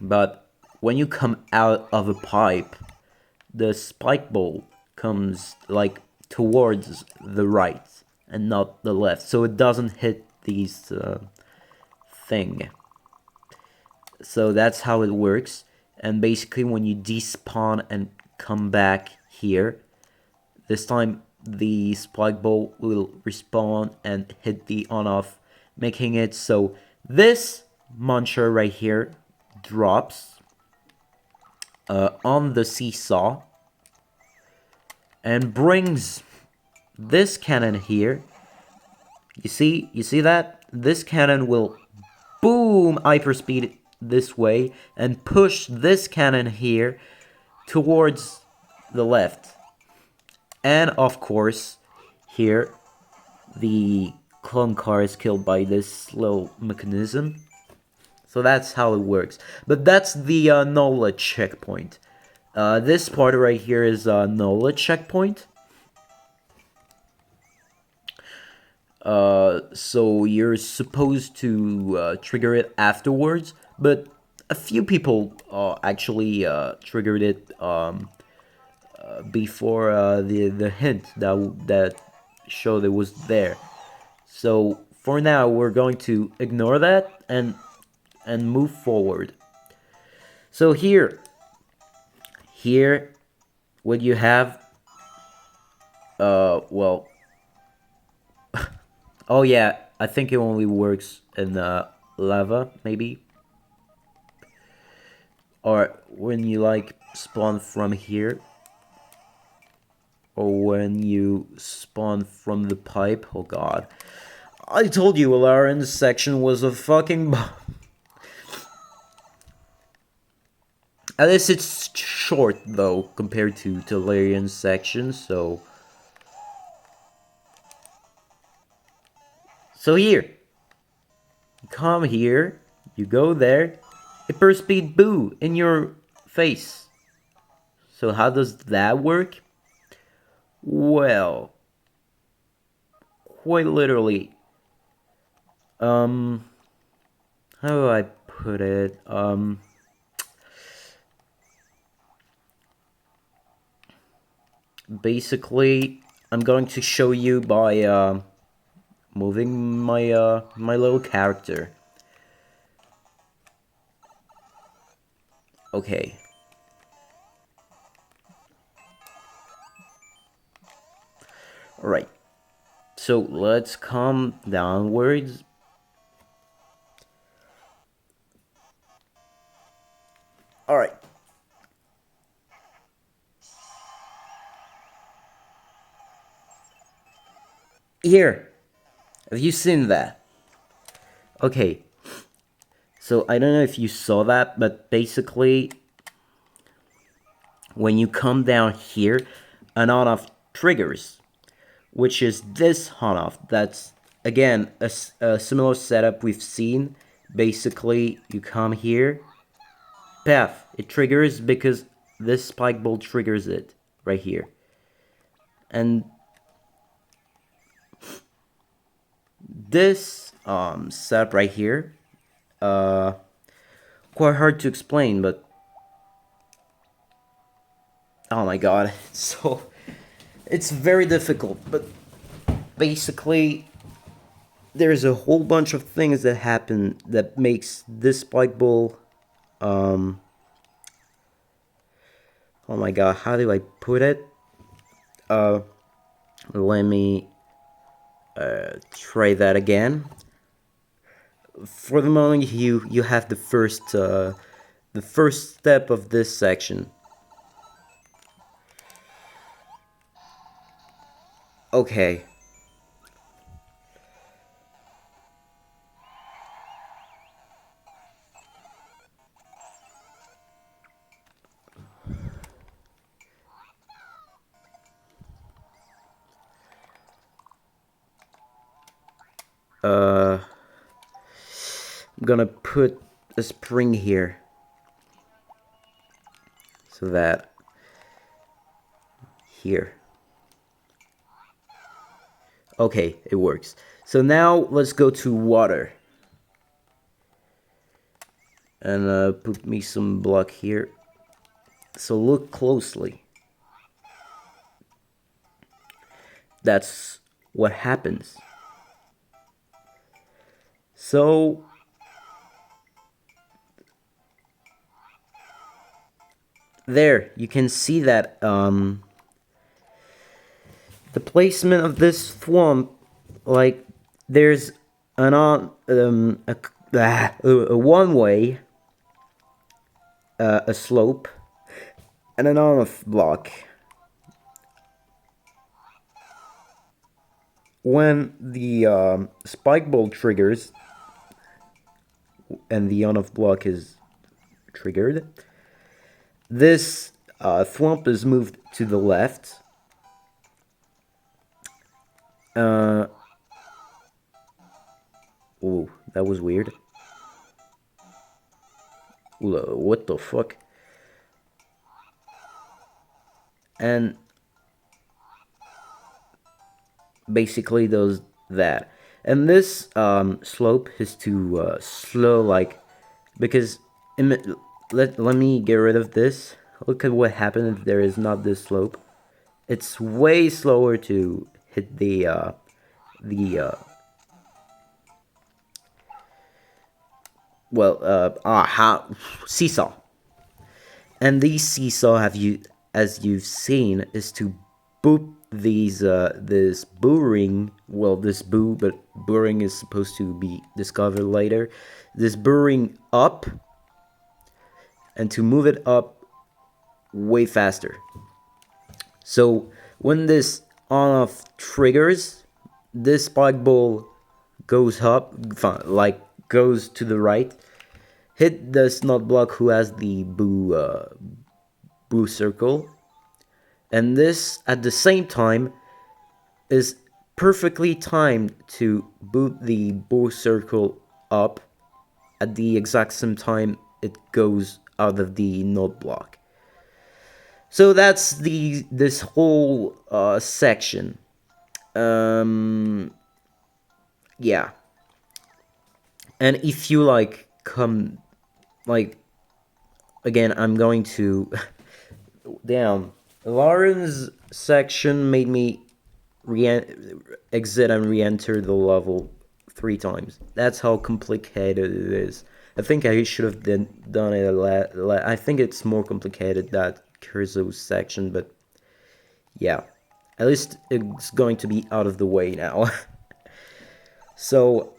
S1: But when you come out of a pipe, the spike ball comes like towards the right and not the left, so it doesn't hit these thing. So that's how it works. And basically when you despawn and come back here, this time the spike ball will respawn and hit the on-off, making it so this muncher right here drops on the seesaw and brings this cannon here. You see that? This cannon will boom hyperspeed this way and push this cannon here towards the left. And of course, here the clone car is killed by this little mechanism. So that's how it works. But that's the knowledge checkpoint. This part right here is a knowledge checkpoint. So you're supposed to trigger it afterwards, but a few people actually triggered it before the hint that showed it was there. So for now, we're going to ignore that and move forward. So here, what you have, well, oh yeah, I think it only works in lava, maybe, or when you like spawn from here, or when you spawn from the pipe. Oh god, I told you Elarin's section was a fucking At least it's short, though, compared to Talerian's section, so... So here. Come here, you go there, hyperspeed boo in your face. So how does that work? Well, quite literally, how do I put it? Basically, I'm going to show you by moving my little character. Okay. Alright. So let's come downwards. Alright. Here. Have you seen that? Okay. So I don't know if you saw that, but basically when you come down here, an on-off triggers, which is this on-off. That's, again, a similar setup we've seen. Basically, you come here, path, it triggers because this spike bolt triggers it, right here. And this setup right here, quite hard to explain, but oh my god, so it's very difficult, but basically there's a whole bunch of things that happen that makes this spike ball oh my god, how do I put it? Let me try that again. For the moment, you have the first step of this section. Okay. I'm gonna put a spring here so that here. Okay, it works. So now let's go to water. And put me some block here. So look closely. That's what happens. So there, you can see that the placement of this swamp, like there's an a one-way, a slope, and an on-off block. When the spike bolt triggers and the on-off block is triggered, this thwomp is moved to the left. Ooh, that was weird. Ooh, what the fuck? And basically does that. And this slope is too slow, like, because let me get rid of this. Look at what happens if there is not this slope. It's way slower to hit the seesaw. And these seesaw as you've seen, is to boop these this boo ring. Well, this boo, but boo ring is supposed to be discovered later. This boo ring up, and to move it up way faster. So when this on-off triggers, this spike ball goes up, like goes to the right, hit the snot block who has the boo circle, and this at the same time is perfectly timed to boot the boo circle up at the exact same time it goes out of the node block. So that's this whole section. Yeah. And if you like come like again, I'm going to damn. Lauren's section made me exit and re-enter the level 3 times. That's how complicated it is. I think I should have done it I think it's more complicated, that Kerzo's section, but yeah. At least it's going to be out of the way now. So,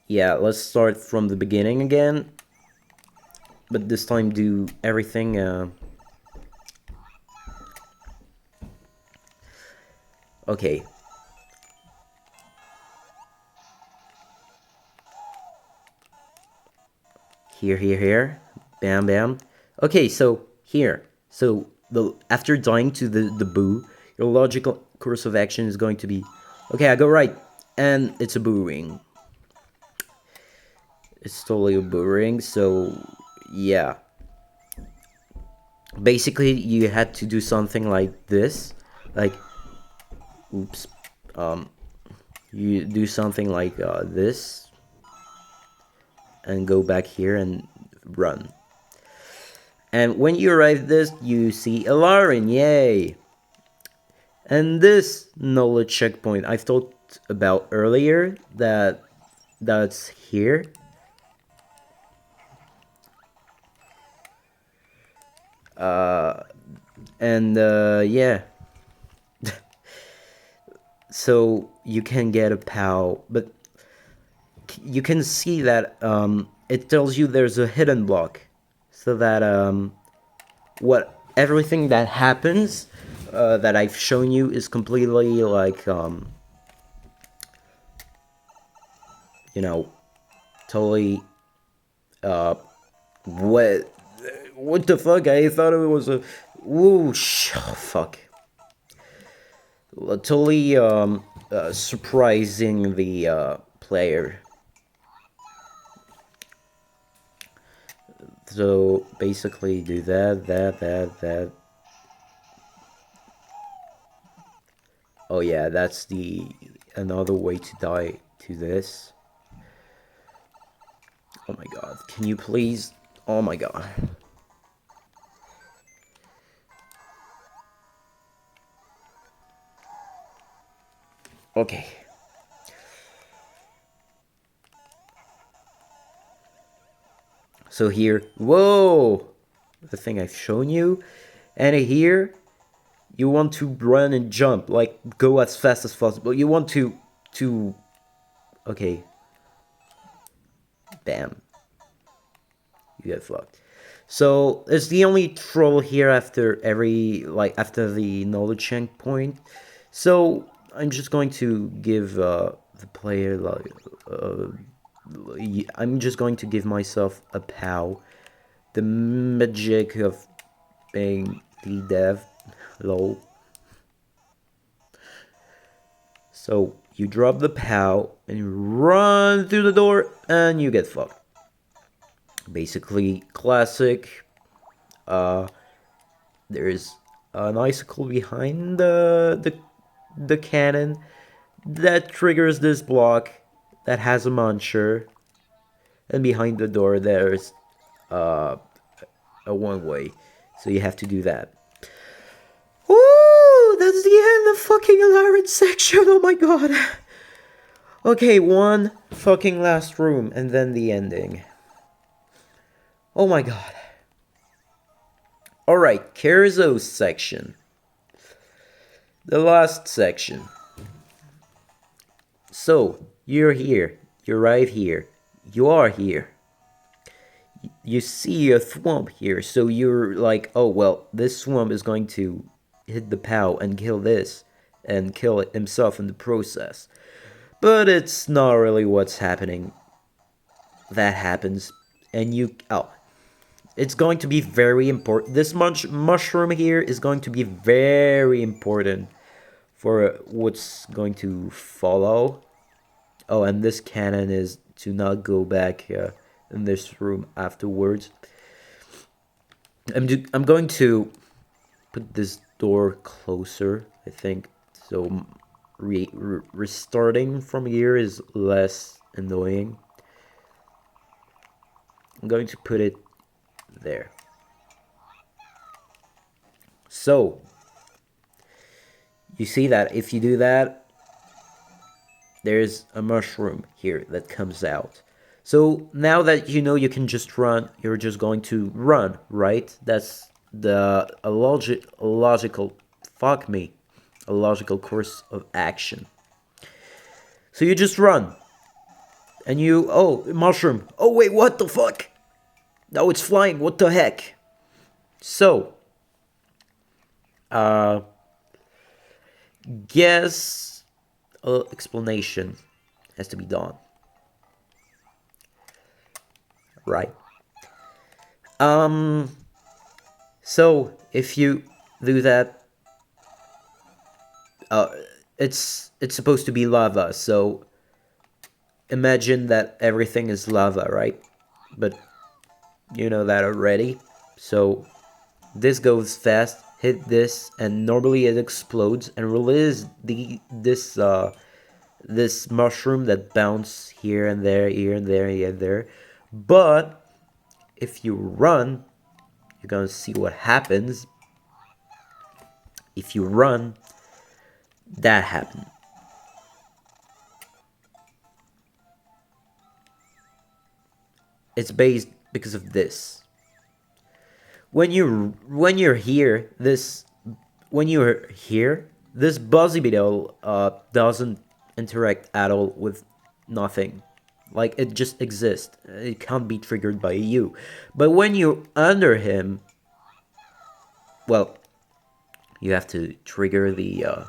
S1: yeah, let's start from the beginning again. But this time do everything, okay. Here. Bam, bam. Okay, so here. So after dying to the boo, your logical course of action is going to be, okay, I go right, and it's a boo ring. It's totally a boo ring. So yeah. Basically, you had to do something like this, like, oops, you do something like this, and go back here and run. And when you arrive this, you see elarin, yay! And this knowledge checkpoint I've talked about earlier, that's here. Yeah. So you can get a POW, but you can see that it tells you there's a hidden block, so that everything that happens that I've shown you is completely like you know, totally what the fuck? I thought it was a whoosh. Oh, fuck. Totally surprising the player. So basically do that. Oh yeah, that's another way to die to this. Oh my god, can you please? Oh my god. Okay. So here, whoa! The thing I've shown you. And here, you want to run and jump, like go as fast as possible. You want to okay. Bam. You get fucked. So it's the only troll here after after the knowledge checkpoint. So I'm just going to give the player I'm just going to give myself a POW. The magic of being the dev, lol. So you drop the POW and you run through the door and you get fucked. Basically classic. There's an icicle behind the cannon that triggers this block that has a muncher, and behind the door there's a one-way, so you have to do that. Woo! That's the end of fucking elarin section. Oh my god. Okay, one fucking last room and then the ending. Oh my god. Alright, Kerzo's section. The last section. So, you're here. You arrive here. You are here. You see a thwomp here, so you're like, oh well, this thwomp is going to hit the POW and kill this, and kill it himself in the process. But it's not really what's happening. That happens, and it's going to be very important. This mushroom here is going to be very important for what's going to follow. Oh, and this cannon is to not go back in this room afterwards. I'm going to put this door closer, I think, so restarting from here is less annoying. I'm going to put it there. So you see that if you do that, there's a mushroom here that comes out. So now that you know you can just run, you're just going to run, right? That's a logical course of action. So you just run. And you, oh, mushroom. Oh wait, what the fuck? No, it's flying, what the heck? So, guess explanation has to be done. Right. So if you do that, it's supposed to be lava, so imagine that everything is lava, right? But you know that already. So this goes fast, hit this, and normally it explodes and releases this mushroom that bounce here and there, here and there, here and there. But if you run, you're gonna see what happens. If you run, that happened. It's based because of this. When you're here, this buzzy beetle doesn't interact at all with nothing. Like, it just exists. It can't be triggered by you. But when you're under him, well, you have to trigger the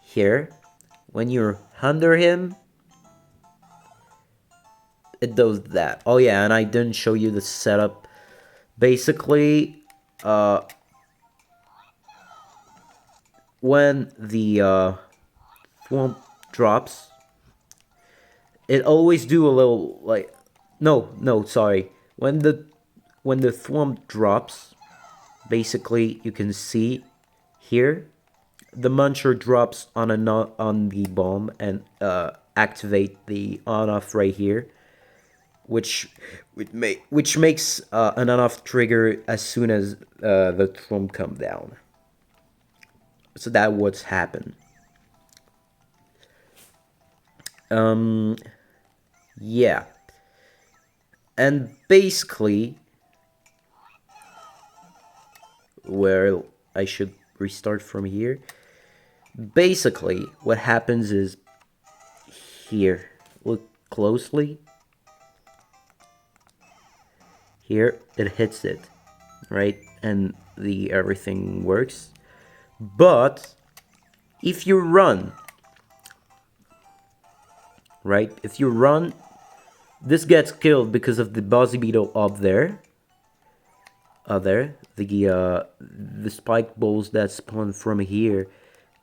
S1: here. When you're under him, it does that. Oh yeah, and I didn't show you the setup. Basically, when the swamp drops, it always do a little like sorry. When the swamp drops, basically you can see here the muncher drops on the bomb and activate the on off right here, which makes an on off trigger as soon as the swamp come down. So that what's happened. Yeah. And basically, well, I should restart from here. Basically, what happens is here. Look closely. Here, it hits it, right? And everything works. But if you run, right? If you run, this gets killed because of the buzzy beetle up there. The spike balls that spawn from here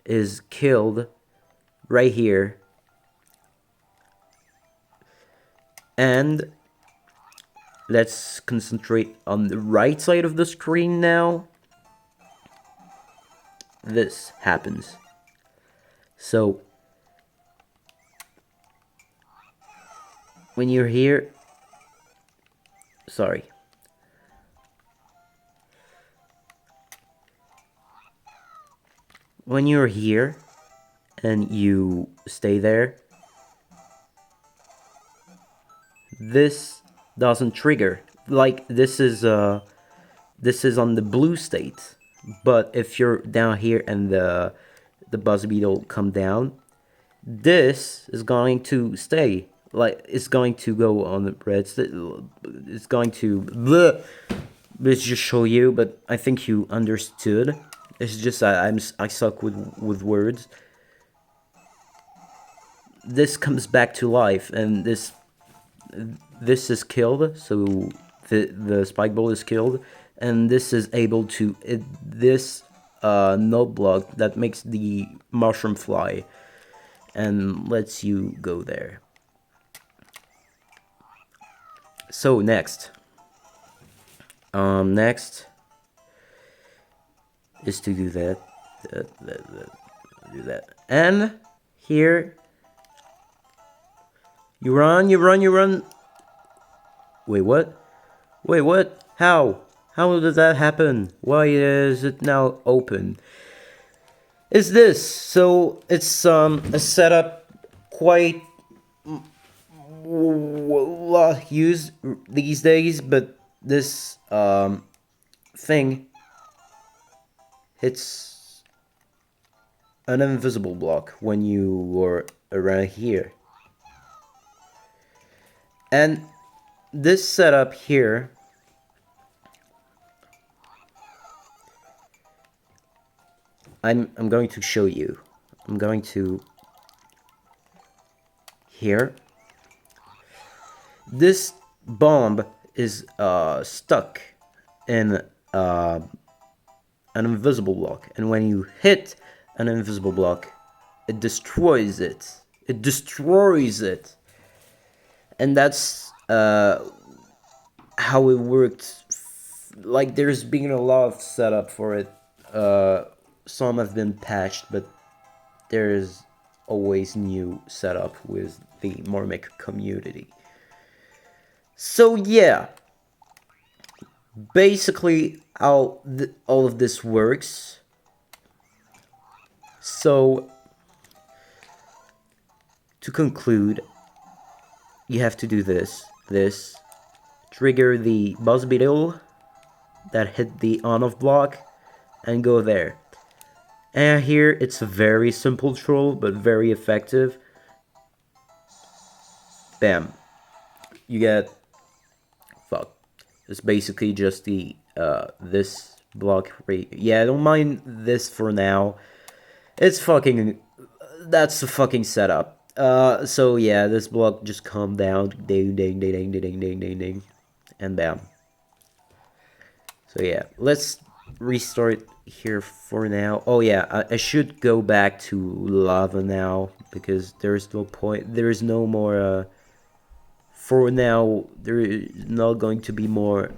S1: is killed right here. And let's concentrate on the right side of the screen now. This happens. So when you're here, sorry. When you're here and you stay there, this doesn't trigger. Like, this is on the blue state. But if you're down here and the buzz beetle come down, this is going to stay. Like, it's going to go on the red. It's going to bleh. Let's just show you, but I think you understood. It's just I suck with words. This comes back to life, and this is killed. So the spike ball is killed, and this is able to this node block that makes the mushroom fly, and lets you go there. So next is to do that. do that. And here, you run, you run, you run. Wait, what? Wait, what? How? How did that happen? Why is it now open? Is this? So it's a setup quite used these days, but this thing hits an invisible block when you are around here. And this setup here I'm going to show you. I'm going to here. This bomb is stuck in an invisible block, and when you hit an invisible block, it destroys it. It destroys it, and that's how it worked. Like, there's been a lot of setup for it. Some have been patched, but there's always new setup with the Mormic community. So yeah, basically how all of this works. So to conclude, you have to do this, trigger the boss beetle that hit the on-off block, and go there. And here it's a very simple troll, but very effective. Bam. You get... fuck. It's basically just the, this block rate. Yeah, I don't mind this for now. It's fucking... that's the fucking setup. So yeah, this block just calm down. Ding, ding, ding, ding, ding, ding, ding, ding. And bam. So yeah, let's restart here for now. Oh yeah, I should go back to lava now, because there's no point, there's no more for now there is not going to be more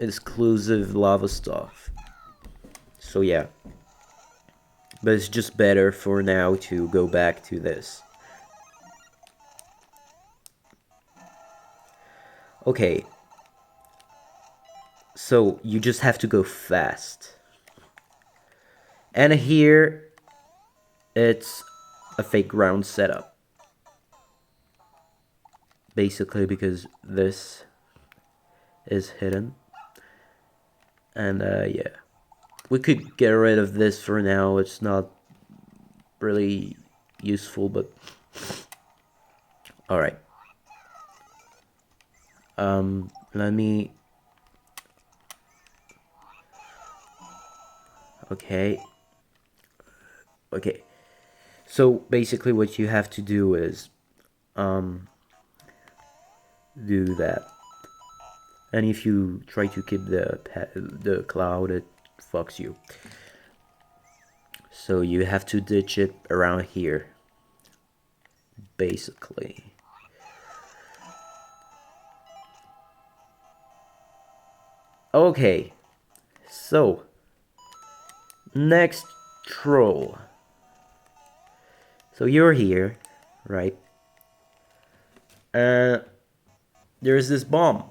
S1: exclusive lava stuff. So yeah, but it's just better for now to go back to this. Okay, so you just have to go fast. And here, it's a fake ground setup. Basically because this is hidden. And yeah. We could get rid of this for now. It's not really useful, but... alright. Let me... okay. Okay. So basically what you have to do is do that. And if you try to keep the cloud, it fucks you. So you have to ditch it around here. Basically. Okay. So next troll. So you're here, right? There's this bomb.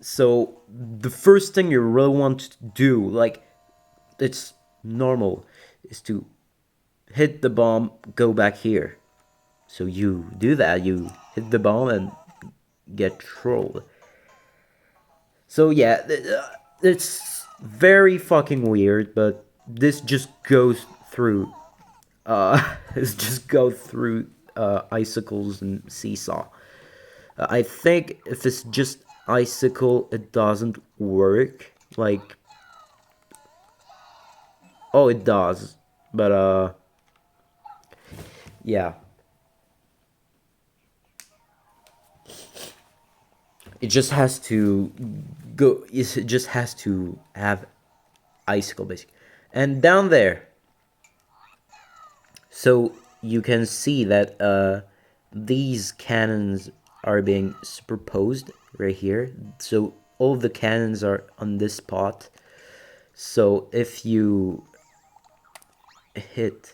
S1: So the first thing you really want to do, like, it's normal, is to hit the bomb, go back here. So you do that, you hit the bomb and get trolled. So yeah, it's very fucking weird, but this just goes through it's just go through icicles and seesaw. I think if it's just icicle, it doesn't work. Like, oh, it does, but yeah, it just has to go. It just has to have icicle, basically. And down there, so you can see that these cannons are being superposed right here. So all the cannons are on this spot. So if you hit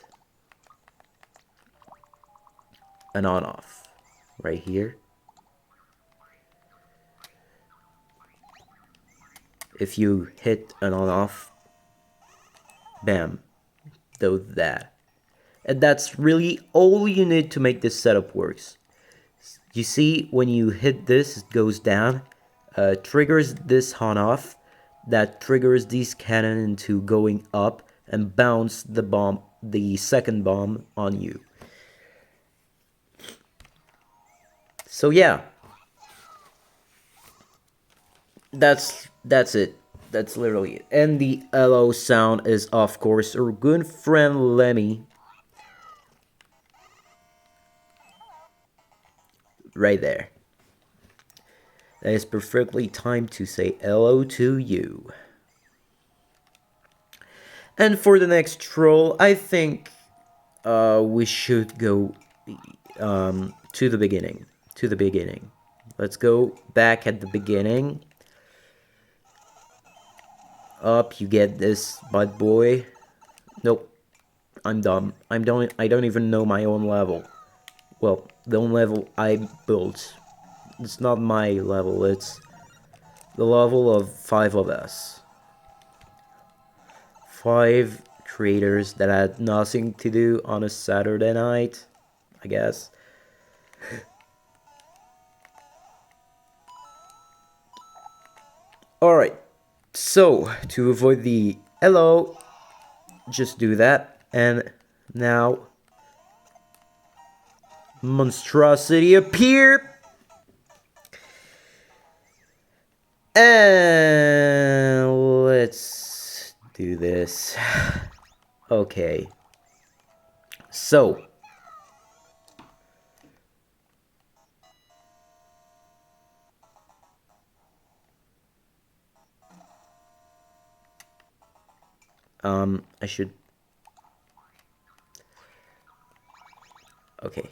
S1: an on-off right here, if you hit an on-off, bam, do that. And that's really all you need to make this setup works. You see, when you hit this, it goes down, triggers this on-off, that triggers these cannon into going up and bounce the bomb, the second bomb on you. So yeah, that's it. That's literally it. And the LO sound is, of course, our good friend Lemmy. Right there. That is perfectly timed to say hello to you. And for the next troll, I think we should go to the beginning. To the beginning. Let's go back at the beginning. Up, you get this bad boy. Nope, I'm dumb. I don't even know my own level. Well, the own level I built. It's not my level. It's the level of 5 of us. 5 creators that had nothing to do on a Saturday night, I guess. Alright, so to avoid the hello, just do that. And now, monstrosity appear. And let's do this. Okay. So. I should. Okay.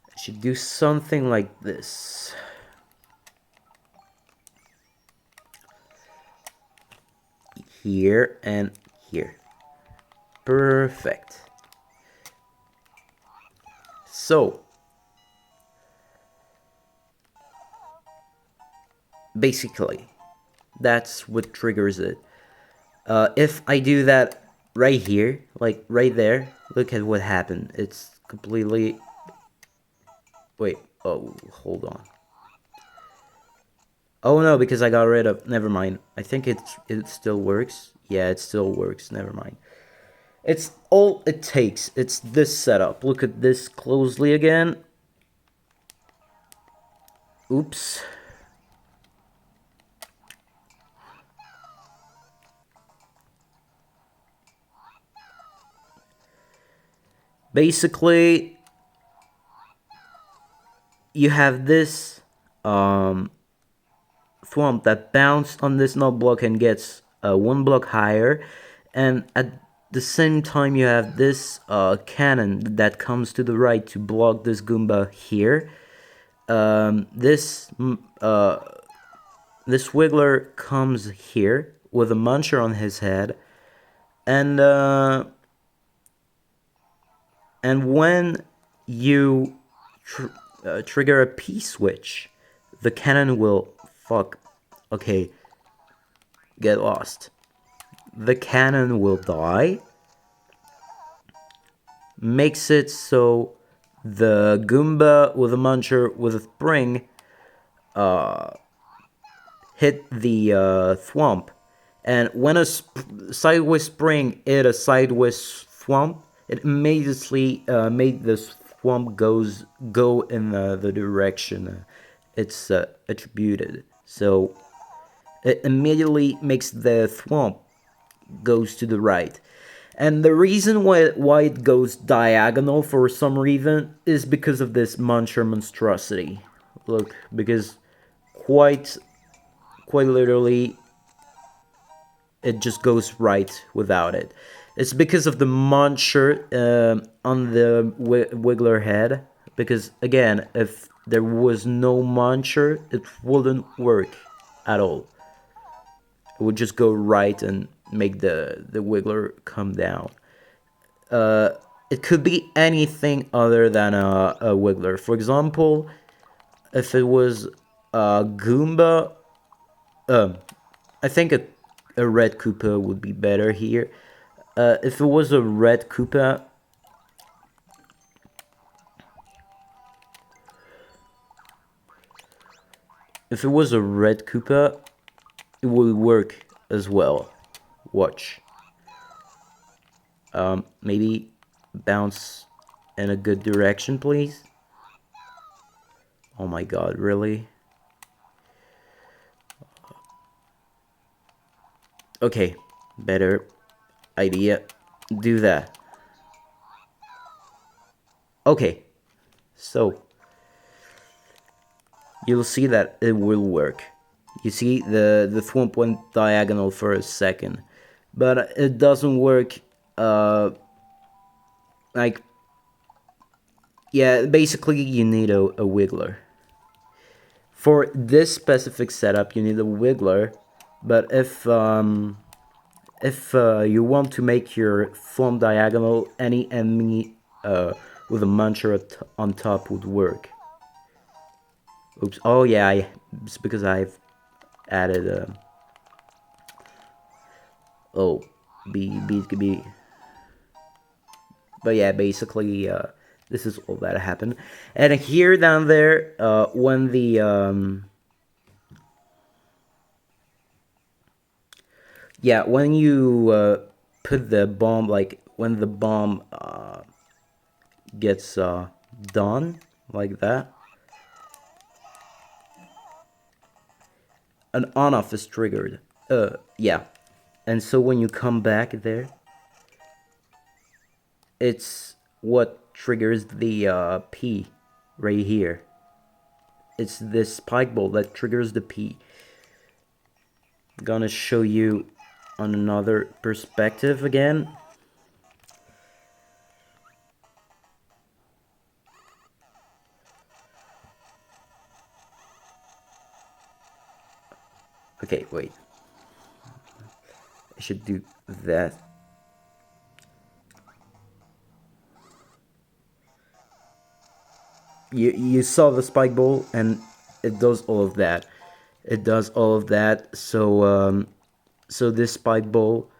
S1: I should do something like this. Here and here. Perfect. So. Basically, that's what triggers it. If I do that right here, like right there, look at what happened. It's completely... Wait, oh, hold on. Oh no, because I got rid of... Never mind. I think it still works. Yeah, it still works. Never mind. It's all it takes. It's this setup. Look at this closely again. Oops. Basically, you have this thwomp that bounced on this null block and gets 1 block higher, and at the same time you have this cannon that comes to the right to block this Goomba here. This Wiggler comes here with a muncher on his head, and when you trigger a P-switch, the cannon will... Fuck. Okay. Get lost. The cannon will die. Makes it so the Goomba with a muncher with a spring hit the thwomp. And when a sideways spring hit a sideways thwomp, it immediately made this thwomp go in the direction it's attributed. So it immediately makes the thwomp goes to the right. And the reason why it goes diagonal for some reason is because of this muncher monstrosity. Look, because quite literally it just goes right without it. It's because of the muncher on the Wiggler head. Because again, if there was no muncher, it wouldn't work at all. It would just go right and make the wiggler come down. It could be anything other than a wiggler. For example, if it was a Goomba, I think a red Koopa would be better here. If it was a red Koopa, it would work as well. Watch. Maybe bounce in a good direction, please. Oh my god, really? Okay, better idea. Do that. Okay, so you'll see that it will work. You see, the thwomp went diagonal for a second, but it doesn't work, like, yeah, basically you need a wiggler. For this specific setup, you need a wiggler, but if you want to make your thwomp diagonal, any enemy with a muncher on top would work. Oops, oh yeah, it's because I've added oh, B. But yeah, basically, this is all that happened. And here down there, when the yeah, when you put the bomb, like when the bomb gets done like that, an on-off is triggered. Yeah, and so when you come back there, it's what triggers the P right here. It's this spike ball that triggers the P. I'm gonna show you on another perspective again. Okay, wait. I should do that. You saw the spike ball, and it does all of that. It does all of that. So so this spike ball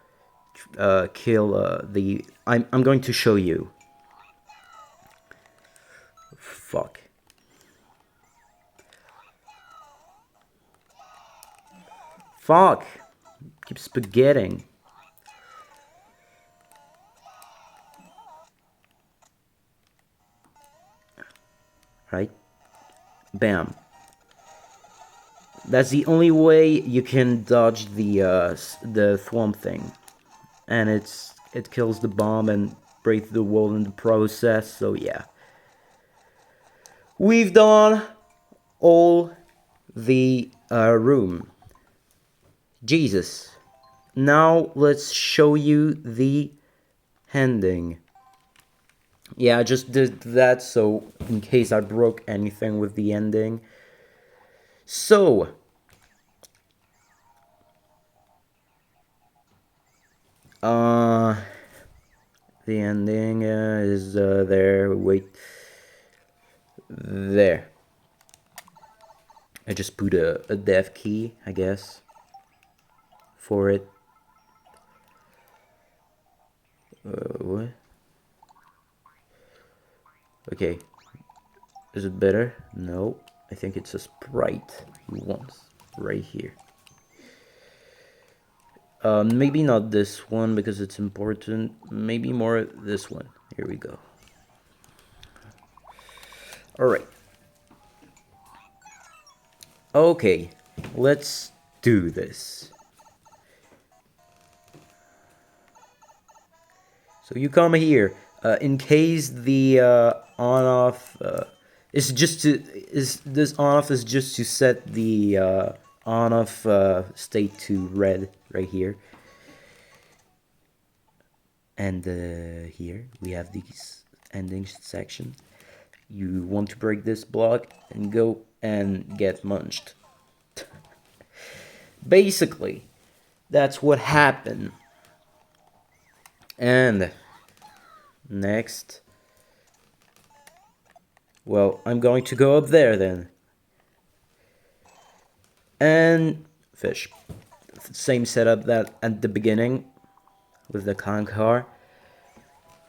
S1: kill the. I'm going to show you. Fuck. Fuck. Keep spaghetting. Right? Bam. That's the only way you can dodge the thwomp thing, and it kills the bomb and breaks the wall in the process. So yeah, we've done all the room. Jesus. Now let's show you the ending. Yeah, I just did that so in case I broke anything with the ending. So, the ending is there. Wait, there. I just put a dev key, I guess, for it. What? Okay, is it better? No, I think it's a sprite he wants right here. Maybe not this one because it's important. Maybe more this one. Here we go. Alright. Okay, let's do this. So you come here. In case the on-off is just to this on-off is just to set the on-off state to red right here. And here we have these ending sections. You want to break this block and go and get munched. Basically, that's what happened. And next, well, I'm going to go up there then. And fish. Same setup that at the beginning with the con car.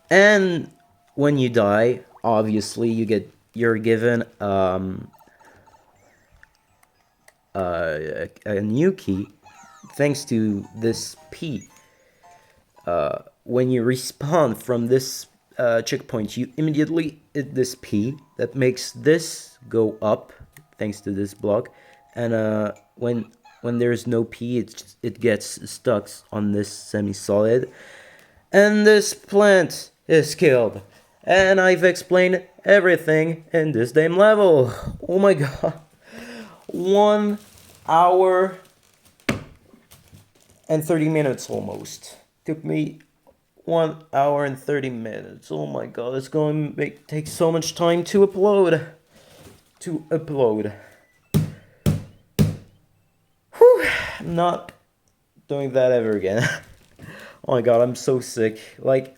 S1: And when you die, obviously you're given a new key thanks to this P. When you respawn from this checkpoint, you immediately hit this P that makes this go up thanks to this block, and when there's no P, it gets stuck on this semi-solid, and this plant is killed. And I've explained everything in this damn level. Oh my god. 1 hour and 30 minutes almost. Took me 1 hour and 30 minutes. Oh my god, it's going to take so much time to upload. Whew, I'm not doing that ever again. Oh my god, I'm so sick. Like,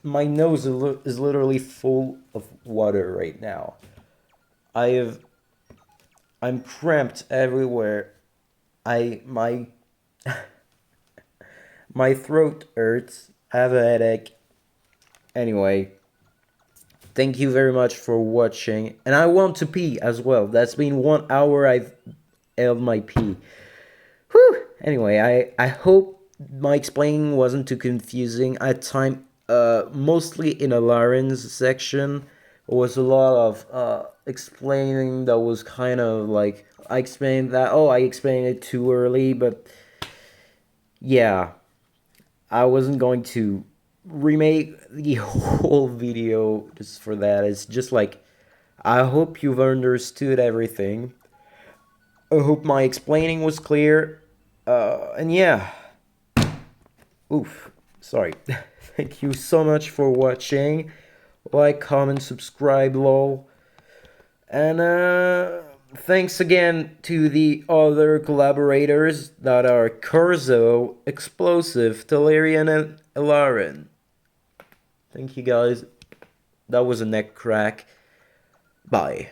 S1: my nose is literally full of water right now. I'm cramped everywhere. My my throat hurts. I have a headache. Anyway, thank you very much for watching. And I want to pee as well. That's been 1 hour I've held my pee. Whew! Anyway, I hope my explaining wasn't too confusing. At time, mostly in Elarin's section, there was a lot of explaining that was kind of like, I explained it too early, but yeah, I wasn't going to remake the whole video just for that. It's just like, I hope you've understood everything. I hope my explaining was clear. And yeah. Oof. Sorry. Thank you so much for watching. Like, comment, subscribe, lol. And thanks again to the other collaborators that are Kerzo, ExpIosive, Talerian and elarin. Thank you guys. That was a neck crack. Bye.